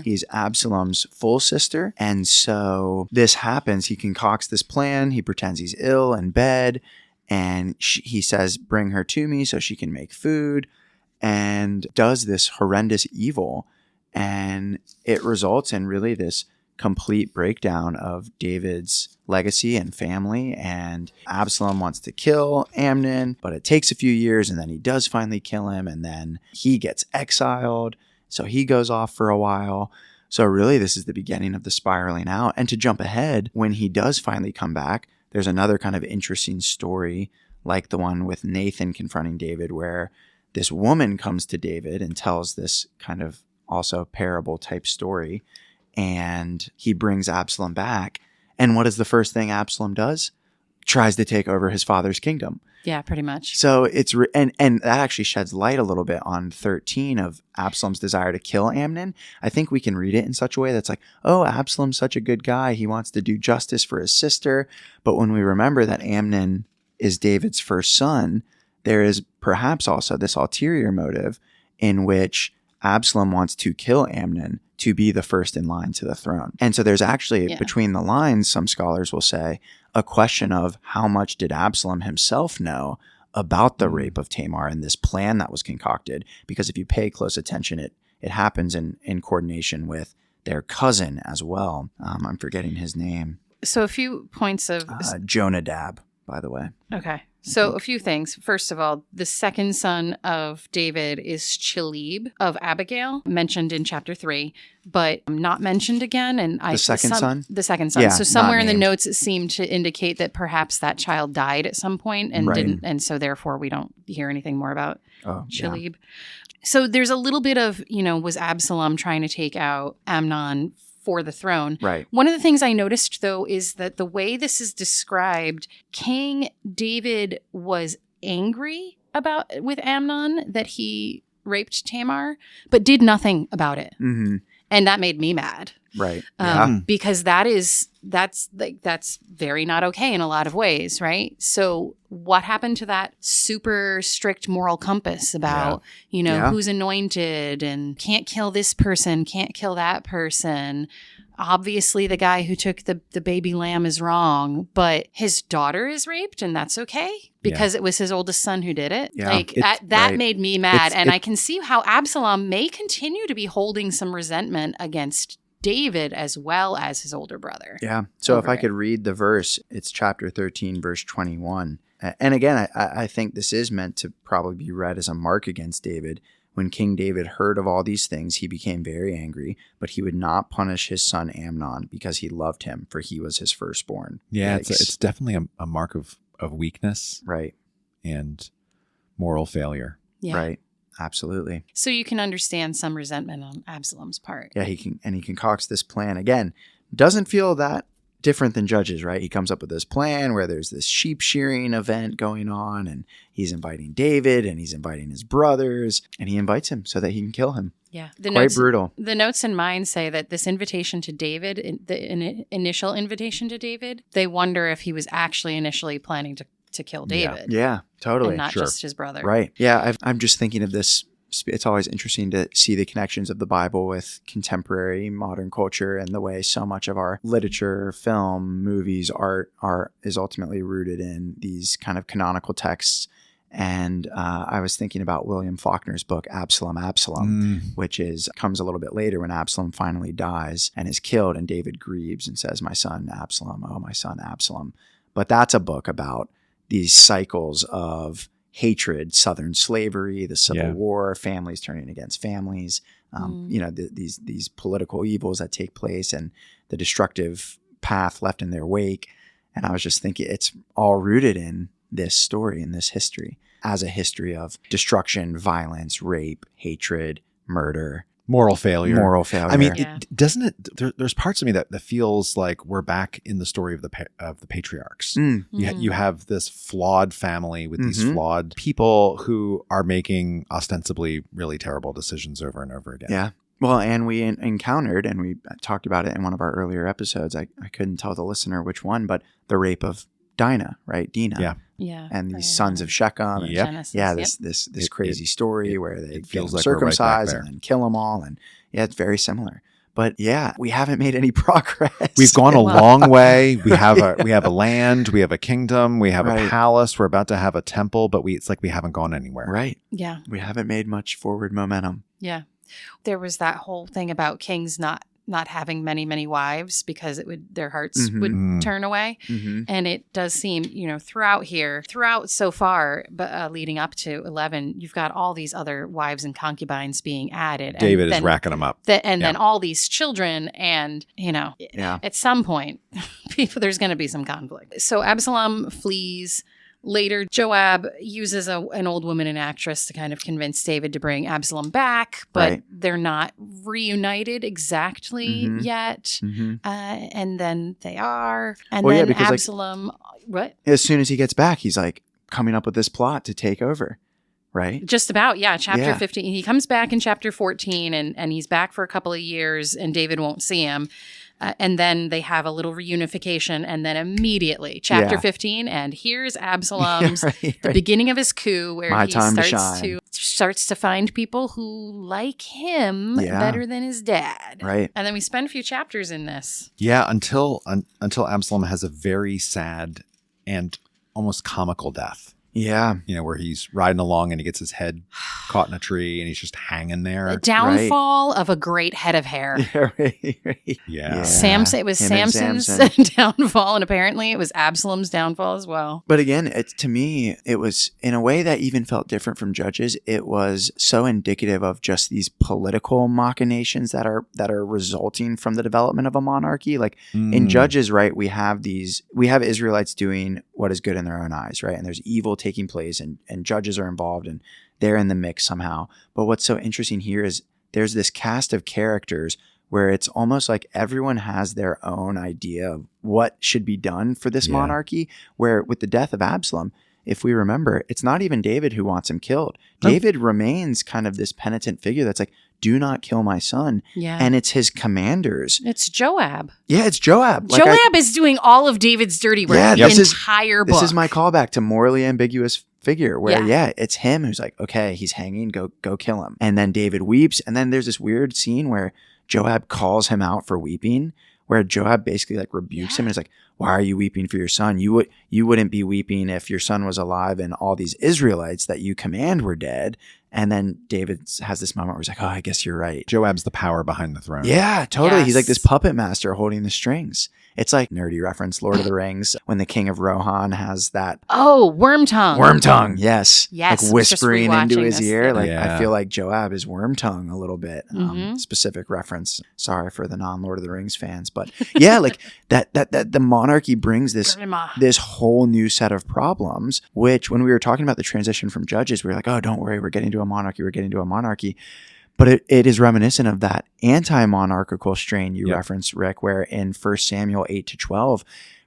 He's Absalom's full sister. And so this happens. He concocts this plan. He pretends he's ill in bed, and he says, bring her to me so she can make food, and does this horrendous evil. And it results in really this complete breakdown of David's legacy and family. And Absalom wants to kill Amnon, but it takes a few years, and then he does finally kill him, and then he gets exiled. So he goes off for a while. So really, this is the beginning of the spiraling out. And to jump ahead, when he does finally come back, there's another kind of interesting story, like the one with Nathan confronting David, where this woman comes to David and tells this kind of also parable type story, and he brings Absalom back. And what is the first thing Absalom does? Tries to take over his father's kingdom. Yeah, pretty much. So it's and that actually sheds light a little bit on 13 of Absalom's desire to kill Amnon. I think we can read it in such a way that's like, oh, Absalom's such a good guy. He wants to do justice for his sister. But when we remember that Amnon is David's first son, there is perhaps also this ulterior motive in which Absalom wants to kill Amnon to be the first in line to the throne. And so there's actually, between the lines, some scholars will say, a question of how much did Absalom himself know about the rape of Tamar and this plan that was concocted? Because if you pay close attention, it happens in coordination with their cousin as well. I'm forgetting his name. So a few points of... Jonadab, by the way. Okay. So a few things. First of all, the second son of David is Chalib of Abigail, mentioned in chapter 3, but not mentioned again. And The second son? The second son. Yeah, So somewhere in the named. notes, it seemed to indicate that perhaps that child died at some point and Right. didn't. And so therefore we don't hear anything more about Oh, yeah. Chalib. So there's a little bit of, was Absalom trying to take out Amnon for the throne? Right. One of the things I noticed, though, is that the way this is described, King David was angry with Amnon that he raped Tamar, but did nothing about it. Mm-hmm. And that made me mad. Right. Because that's very not okay in a lot of ways, right? So what happened to that super strict moral compass about, who's anointed and can't kill this person, can't kill that person? Obviously, the guy who took the baby lamb is wrong, but his daughter is raped, and that's okay because it was his oldest son who did it. Yeah. That made me mad, and I can see how Absalom may continue to be holding some resentment against David as well as his older brother. Yeah. So if I could read the verse, it's chapter 13, verse 21. And again, I think this is meant to probably be read as a mark against David. When King David heard of all these things, he became very angry, but he would not punish his son Amnon because he loved him, for he was his firstborn. Yeah, Yikes. it's definitely a mark of weakness Right. and moral failure. Yeah. Right. Absolutely. So you can understand some resentment on Absalom's part. Yeah, he concocts this plan. Again, doesn't feel that different than Judges, right? He comes up with this plan where there's this sheep shearing event going on, and he's inviting David and he's inviting his brothers, and he invites him so that he can kill him. Yeah. Quite brutal. The notes in mine say that this invitation to David, the initial invitation to David, they wonder if he was actually initially planning to kill David. Yeah, totally. And not Sure. just his brother. Right. Yeah, I'm just thinking of this. It's always interesting to see the connections of the Bible with contemporary modern culture and the way so much of our literature, film, movies, art is ultimately rooted in these kind of canonical texts. And I was thinking about William Faulkner's book, Absalom, which comes a little bit later when Absalom finally dies and is killed, and David grieves and says, "My son Absalom, oh, my son Absalom." But that's a book about these cycles of hatred, Southern slavery, the Civil War, families turning against families, these political evils that take place and the destructive path left in their wake. And I was just thinking it's all rooted in this story, in this history, as a history of destruction, violence, rape, hatred, murder, Moral failure. I mean, doesn't it? There's parts of me that feels like we're back in the story of the patriarchs. You have this flawed family with these flawed people who are making ostensibly really terrible decisions over and over again. Yeah. Well, and we encountered, and we talked about it in one of our earlier episodes. I couldn't tell the listener which one, but the rape of Dinah, right? Dinah. Yeah. Yeah. And these sons of Shechem. And Genesis, this crazy story where they it feels get like we're right back circumcised there. and then kill them all. And yeah, it's very similar. But yeah, we haven't made any progress. We've gone a long way. We have a land, we have a kingdom, we have a palace. We're about to have a temple, but it's like we haven't gone anywhere. Right. Yeah. We haven't made much forward momentum. Yeah. There was that whole thing about kings not having many wives because their hearts would turn away. And it does seem, throughout so far, but leading up to 11, you've got all these other wives and concubines being added. David is racking them up. Then all these children, and, at some point, there's going to be some conflict. So Absalom flees. Later, Joab uses an old woman and actress to kind of convince David to bring Absalom back, but they're not reunited exactly yet. And then they are. And then Absalom, what? As soon as he gets back, he's like coming up with this plot to take over, right? Just about, yeah. Chapter 15. He comes back in chapter 14, and he's back for a couple of years, and David won't see him. And then they have a little reunification, and then immediately, chapter 15, and here's Absalom's the beginning of his coup, where he starts to find people who like him better than his dad. Right. And then we spend a few chapters in this. Yeah, until Absalom has a very sad and almost comical death. Yeah. Where he's riding along and he gets his head caught in a tree and he's just hanging there. A downfall of a great head of hair. Yeah, right. Yeah. Samson, it was Him and Samson's Samson. downfall, and apparently it was Absalom's downfall as well. But again, to me, it was in a way that even felt different from Judges. It was so indicative of just these political machinations that are resulting from the development of a monarchy. Like in Judges, right, we have Israelites doing what is good in their own eyes, right? And there's evil taking place, and judges are involved, and they're in the mix somehow. But what's so interesting here is there's this cast of characters where it's almost like everyone has their own idea of what should be done for this monarchy, where with the death of Absalom, if we remember, it's not even David who wants him killed. David remains kind of this penitent figure that's like, do not kill my son. Yeah. And it's his commanders. It's Joab. Yeah, it's Joab. Joab is doing all of David's dirty work the entire book. This is my callback to Morley ambiguous figure where, it's him who's like, okay, he's hanging, go kill him. And then David weeps. And then there's this weird scene where Joab calls him out for weeping, where Joab basically like rebukes him and is like, why are you weeping for your son? You wouldn't be weeping if your son was alive and all these Israelites that you command were dead. And then David has this moment where he's like, oh, I guess you're right. Joab's the power behind the throne. Yeah, totally. Yes. He's like this puppet master holding the strings. It's like nerdy reference, Lord of the Rings, when the King of Rohan has that. Oh, Wormtongue. Wormtongue, yes. Yes. Like whispering into his ear. Like Yeah. I feel like Joab is Wormtongue a little bit. Specific reference. Sorry for the non-Lord of the Rings fans. But yeah, like that the monarchy brings this whole new set of problems, which when we were talking about the transition from Judges, we were like, oh, don't worry, we're getting to a monarchy. But it is reminiscent of that anti-monarchical strain you referenced, Rick, where in 1 Samuel 8-12,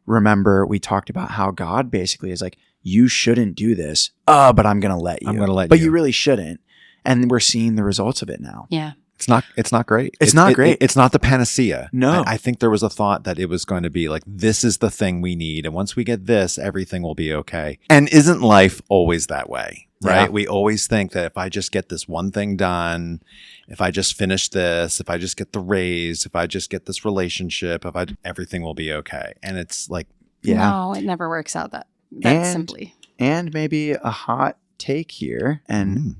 remember we talked about how God basically is like, you shouldn't do this, but I'm going to let you. But you really shouldn't. And we're seeing the results of it now. Yeah. It's not great. It's not great. It's not the panacea. No. I think there was a thought that it was going to be like, this is the thing we need. And once we get this, everything will be okay. And isn't life always that way? Right? Yeah. We always think that if I just get this one thing done, if I just finish this, if I just get the raise, if I just get this relationship, everything will be okay. And it's like, No, it never works out that simply. And maybe a hot take here, and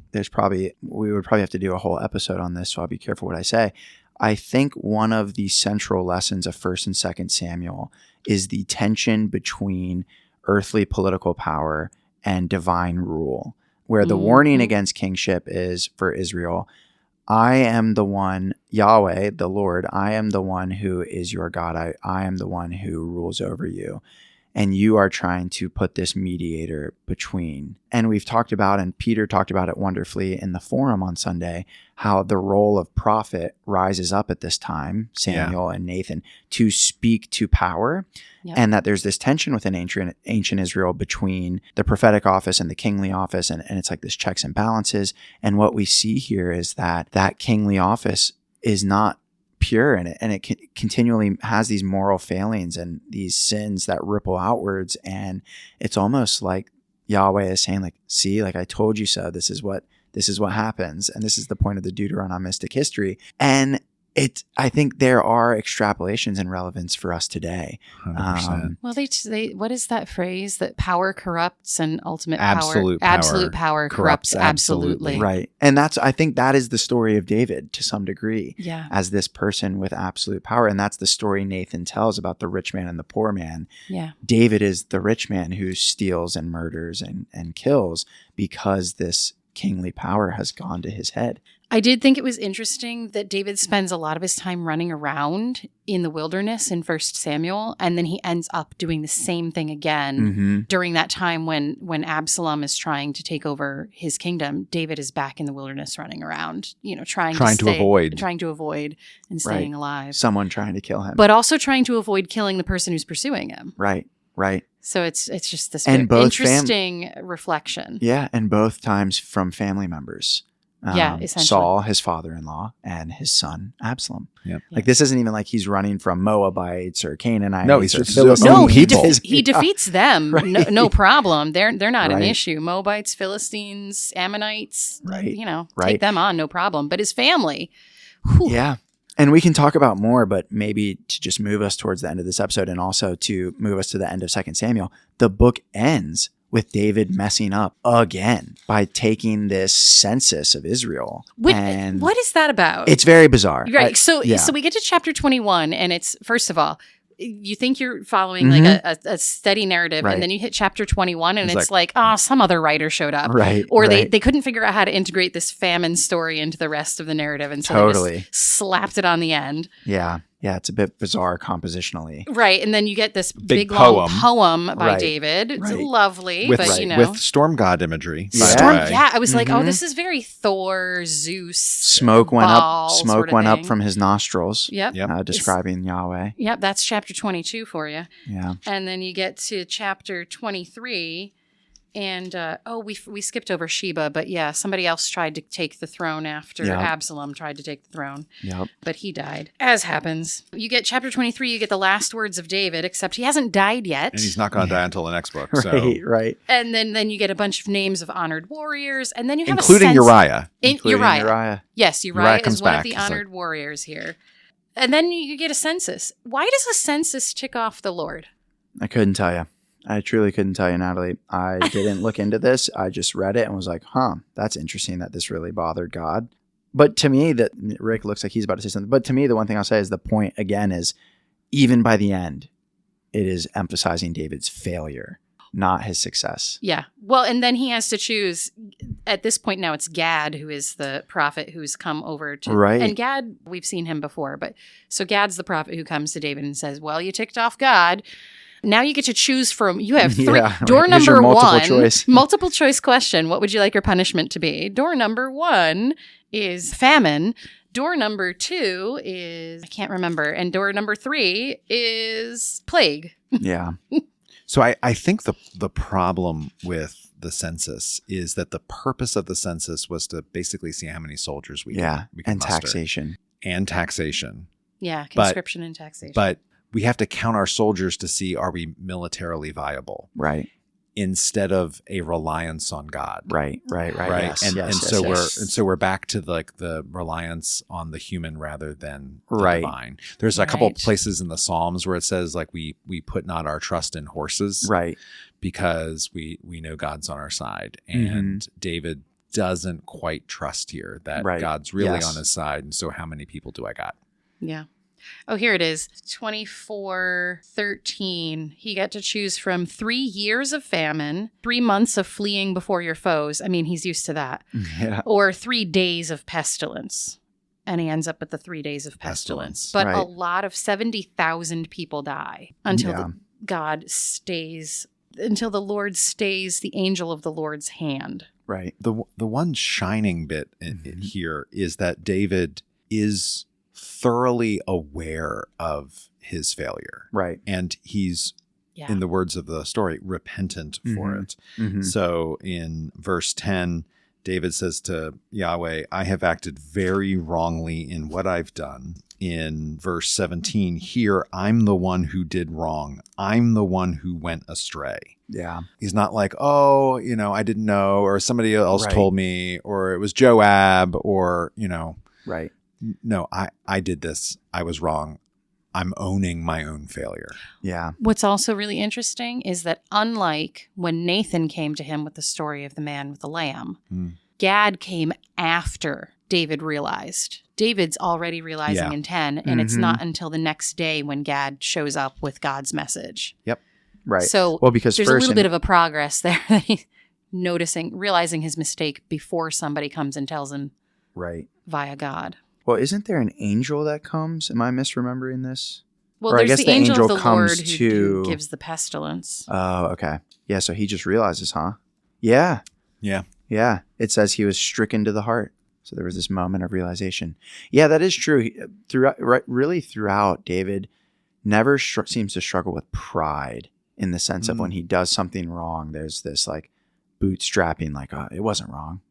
we would probably have to do a whole episode on this, so I'll be careful what I say. I think one of the central lessons of 1 and 2 Samuel is the tension between earthly political power and divine rule, where the warning against kingship is for Israel, I am the one, Yahweh, the Lord, I am the one who is your God. I am the one who rules over you. And you are trying to put this mediator between. And we've talked about, and Peter talked about it wonderfully in the forum on Sunday, how the role of prophet rises up at this time, Samuel and Nathan, to speak to power. Yep. And that there's this tension within ancient Israel between the prophetic office and the kingly office. And it's like this checks and balances. And what we see here is that kingly office is not pure, and it continually has these moral failings and these sins that ripple outwards. And it's almost like Yahweh is saying, like, see, like I told you so. This is what happens. And this is the point of the Deuteronomistic history. And I think there are extrapolations and relevance for us today. 100%. Well, they what is that phrase that power corrupts and ultimate absolute power corrupts absolutely. Right. And I think that is the story of David to some degree, as this person with absolute power. And that's the story Nathan tells about the rich man and the poor man. Yeah. David is the rich man who steals and murders and kills because this kingly power has gone to his head. I did think it was interesting that David spends a lot of his time running around in the wilderness in 1 Samuel, and then he ends up doing the same thing again during that time when Absalom is trying to take over his kingdom. David is back in the wilderness running around, trying to avoid and staying alive. Someone trying to kill him. But also trying to avoid killing the person who's pursuing him. Right. So it's just this very interesting reflection. Yeah, and both times from family members. Essentially. Saul, his father-in-law, and his son, Absalom. Yep. Like, this isn't even like he's running from Moabites or Canaanites. No, he's just he defeats them. Right. No problem. They're not an issue. Moabites, Philistines, Ammonites, take them on, no problem. But his family. Whew. Yeah. And we can talk about more, but maybe to just move us towards the end of this episode and also to move us to the end of 2 Samuel, the book ends with David messing up again by taking this census of Israel. And what is that about? it's very bizarre. Right. So we get to chapter 21, and it's, first of all, you think you're following like a steady narrative, and then you hit chapter 21, and it's like, oh, some other writer showed up. Right. Or they couldn't figure out how to integrate this famine story into the rest of the narrative, and so they just slapped it on the end. Yeah. Yeah, it's a bit bizarre compositionally. Right. And then you get this big long poem by David. It's lovely. With, but, with storm god imagery. Yeah. I was like, oh, this is very Thor, Zeus. Smoke went up from his nostrils. Yep. Describing Yahweh. Yep. That's chapter 22 for you. Yeah. And then you get to chapter 23. And, we skipped over Sheba, but yeah, somebody else tried to take the throne after Absalom tried to take the throne. Yep. But he died, as happens. You get chapter 23, you get the last words of David, except he hasn't died yet. And he's not going to die until the next book. Right. And then you get a bunch of names of honored warriors, and then you have including Uriah. Uriah. Yes, Uriah is one of the back. honored warriors here. And then you get a census. Why does a census tick off the Lord? I couldn't tell you. I truly couldn't tell you, Natalie. I didn't look into this. I just read it and was like, that's interesting that this really bothered God. But to me, that Rick looks like he's about to say something. But to me, the one thing I'll say is the point, again, is even by the end, it is emphasizing David's failure, not his success. Yeah. Well, and then he has to choose. At this point now, it's Gad who is the prophet who's come over to. Right. And Gad, we've seen him before. But so Gad's the prophet who comes to David and says, well, you ticked off God. Now you get to choose from, you have three. Door number one, multiple choice question. What would you like your punishment to be? Door number one is famine. Door number two is, I can't remember. And door number three is plague. Yeah. So I think the problem with the census is that the purpose of the census was to basically see how many soldiers we can muster. Taxation. And taxation. Yeah, conscription and taxation. But we have to count our soldiers to see, are we militarily viable? Right. Instead of a reliance on God. Right. Yes, and so we're back to like the reliance on the human rather than the divine. There's a couple places in the Psalms where it says like we put not our trust in horses. Right. Because we know God's on our side. And David doesn't quite trust here that God's really on his side. And so how many people do I got? Yeah. Oh, here it is. 24:13. He got to choose from 3 years of famine, 3 months of fleeing before your foes. I mean, he's used to that. Yeah. Or 3 days of pestilence. And he ends up with the 3 days of pestilence. But a lot of 70,000 people die until until the Lord stays the angel of the Lord's hand. Right. The one shining bit in here is that David is thoroughly aware of his failure. Right. And he's, in the words of the story, repentant for it. So in verse 10, David says to Yahweh, I have acted very wrongly in what I've done. In verse 17, here, I'm the one who did wrong. I'm the one who went astray. Yeah. He's not like, oh, I didn't know, or somebody else told me, or it was Joab, or, Right. No, I did this. I was wrong. I'm owning my own failure. Yeah. What's also really interesting is that unlike when Nathan came to him with the story of the man with the lamb, Gad came after David realized. David's already realizing in 10, and it's not until the next day when Gad shows up with God's message. Yep. Right. So because there's a little bit of a progress there. Realizing his mistake before somebody comes and tells him via God. Well, isn't there an angel that comes? Am I misremembering this? Well, there's the angel of the Lord who gives the pestilence. Oh, okay. Yeah, so he just realizes, huh? Yeah. Yeah. Yeah. It says he was stricken to the heart. So there was this moment of realization. Yeah, that is true. Throughout, David never seems to struggle with pride in the sense of when he does something wrong, there's this like bootstrapping, like, oh, it wasn't wrong.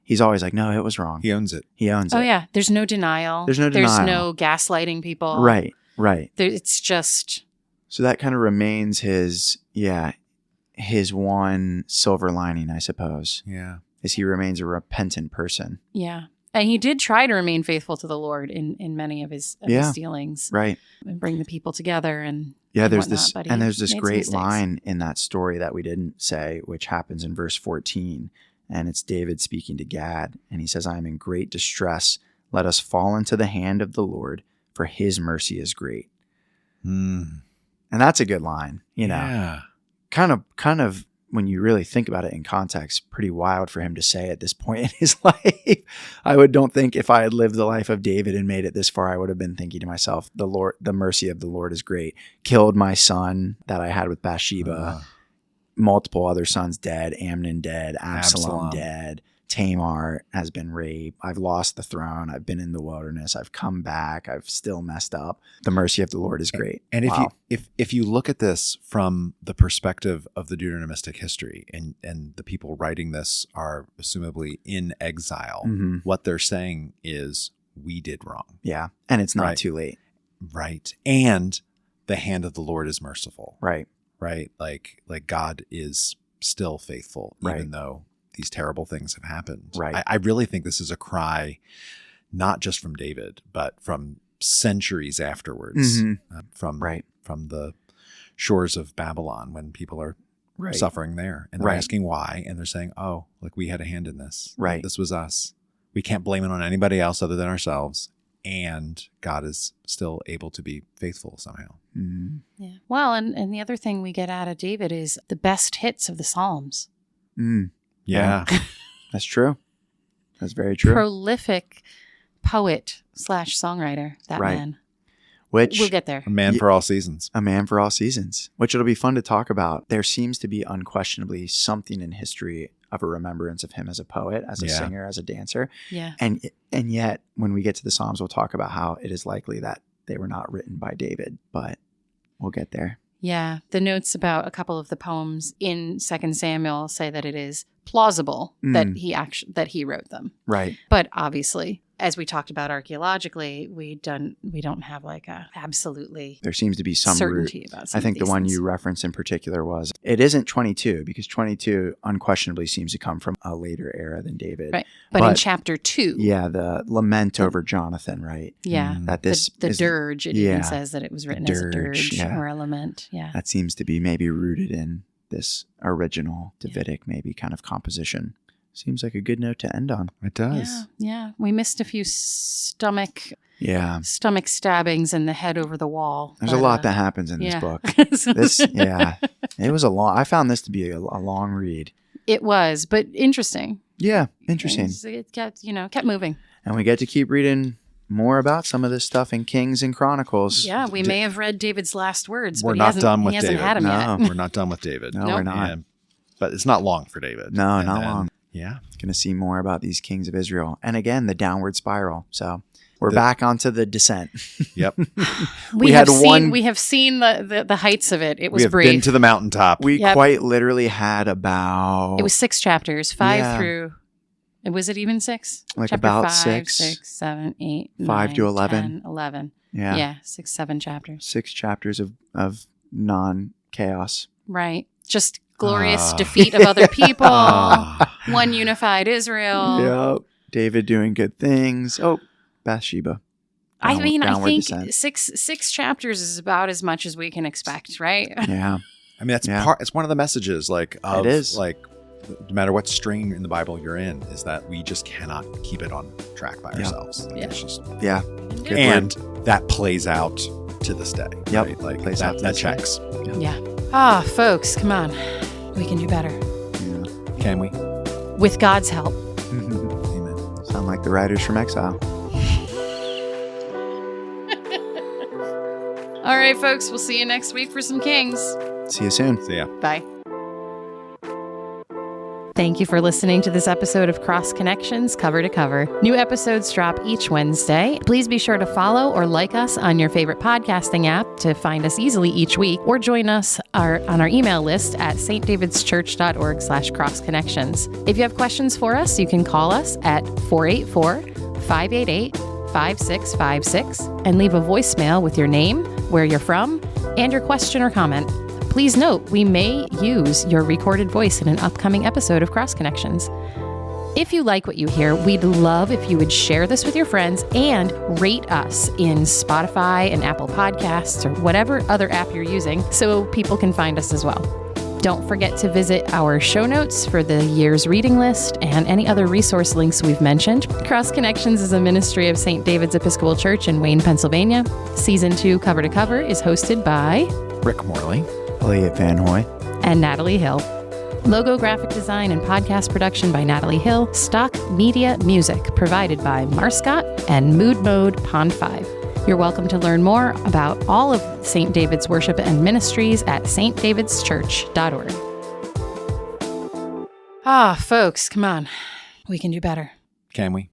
He's always like, no, it was wrong. He owns it. Oh, yeah. There's no denial. There's no gaslighting people. Right. It's just. So that kind of remains his one silver lining, I suppose. Yeah. Is he remains a repentant person. Yeah. And he did try to remain faithful to the Lord in many of his dealings. Right. And bring the people together and there's whatnot, there's this great mistakes. line in that story that we didn't say, which happens in verse 14. And it's David speaking to Gad. And he says, I am in great distress. Let us fall into the hand of the Lord, for his mercy is great. And that's a good line, you know. Yeah. Kind of when you really think about it in context, pretty wild for him to say at this point in his life. Don't think if I had lived the life of David and made it this far, I would have been thinking to myself, the mercy of the Lord is great. Killed my son that I had with Bathsheba. Multiple other sons dead, Amnon dead, Absalom dead, Tamar has been raped. I've lost the throne. I've been in the wilderness. I've come back. I've still messed up. The mercy of the Lord is great. And if you look at this from the perspective of the Deuteronomistic history, and the people writing this are assumably in exile, what they're saying is, we did wrong. Yeah, and it's not too late. Right. And the hand of the Lord is merciful. Right. Right. Like God is still faithful, even though these terrible things have happened. Right. I really think this is a cry, not just from David, but from centuries afterwards, from the shores of Babylon, when people are suffering there, and they're asking why, and they're saying, "Oh, like we had a hand in this. Right. This was us. We can't blame it on anybody else other than ourselves." And God is still able to be faithful somehow. Yeah. Well, and the other thing we get out of David is the best hits of the Psalms. Yeah. That's true. That's very true. Prolific poet / songwriter, that man. Which we'll get there. A man for all seasons. A man for all seasons, which it'll be fun to talk about. There seems to be unquestionably something in history of a remembrance of him as a poet, as a singer, as a dancer. Yeah. And yet, when we get to the Psalms, we'll talk about how it is likely that they were not written by David, but we'll get there. Yeah. The notes about a couple of the poems in 2 Samuel say that it is plausible that he wrote them. Right. But obviously, as we talked about archaeologically, we don't have like a absolutely there seems to be some certainty root. about some I think of the these one things. you referenced in particular was it isn't 22, because 22 unquestionably seems to come from a later era than David. Right. But in chapter 2. Yeah, the lament over Jonathan, right? Yeah. That this the is, dirge, it even says that it was written as a dirge yeah. or a lament. Yeah. That seems to be maybe rooted in this original Davidic maybe kind of composition. Seems like a good note to end on. It does. Yeah. We missed a few stomach stabbings and the head over the wall. There's a lot that happens in this book. It was I found this to be a long read. It was, but interesting. Yeah, interesting. It kept moving. And we get to keep reading more about some of this stuff in Kings and Chronicles. Yeah, we may have read David's last words, We're but not done with he hasn't David. had them yet. We're not done with David. No, we're not. But it's not long for David. No, not long. Yeah. Going to see more about these kings of Israel. And again, the downward spiral. So we're back onto the descent. Yep. We have seen the heights of it. It was brief. We have been to the mountaintop. We quite literally had about... It was 6 chapters, 5 through... Was it even 6? Like Chapter about 5, 6. 6, 7, 8, 5 9, to 11. 10, 11. Yeah. 6, 7 chapters. 6 chapters of non-chaos. Right. Just glorious defeat of other people. One unified Israel. Yep. David doing good things. Oh, Bathsheba. I think descent. 6 chapters is about as much as we can expect, right? Yeah. I mean, it's one of the messages it is. Like, no matter what string in the Bible you're in, is that we just cannot keep it on track by ourselves. Like, it's just, and that plays out to this day. Yep. Right? Like plays out that checks. Yeah. Folks, come on. We can do better. Yeah. Can we? With God's help. Amen. Sound like the writers from Exile. All right, folks. We'll see you next week for some Kings. See you soon. See ya. Bye. Thank you for listening to this episode of Cross Connections Cover to Cover. New episodes drop each Wednesday. Please be sure to follow or like us on your favorite podcasting app to find us easily each week, or join us on our email list at stdavidschurch.org/crossconnections. If you have questions for us, you can call us at 484-588-5656 and leave a voicemail with your name, where you're from, and your question or comment. Please note, we may use your recorded voice in an upcoming episode of Cross Connections. If you like what you hear, we'd love if you would share this with your friends and rate us in Spotify and Apple Podcasts or whatever other app you're using so people can find us as well. Don't forget to visit our show notes for the year's reading list and any other resource links we've mentioned. Cross Connections is a ministry of St. David's Episcopal Church in Wayne, Pennsylvania. Season 2 Cover to Cover is hosted by Rick Morley, Elliot VanHoy, and Natalee Hill. Logo graphic design and podcast production by Natalee Hill. Stock media music provided by Marscott and MoodMode Pond 5. You're welcome to learn more about all of St. David's worship and ministries at stdavidschurch.org. Folks, come on. We can do better. Can we?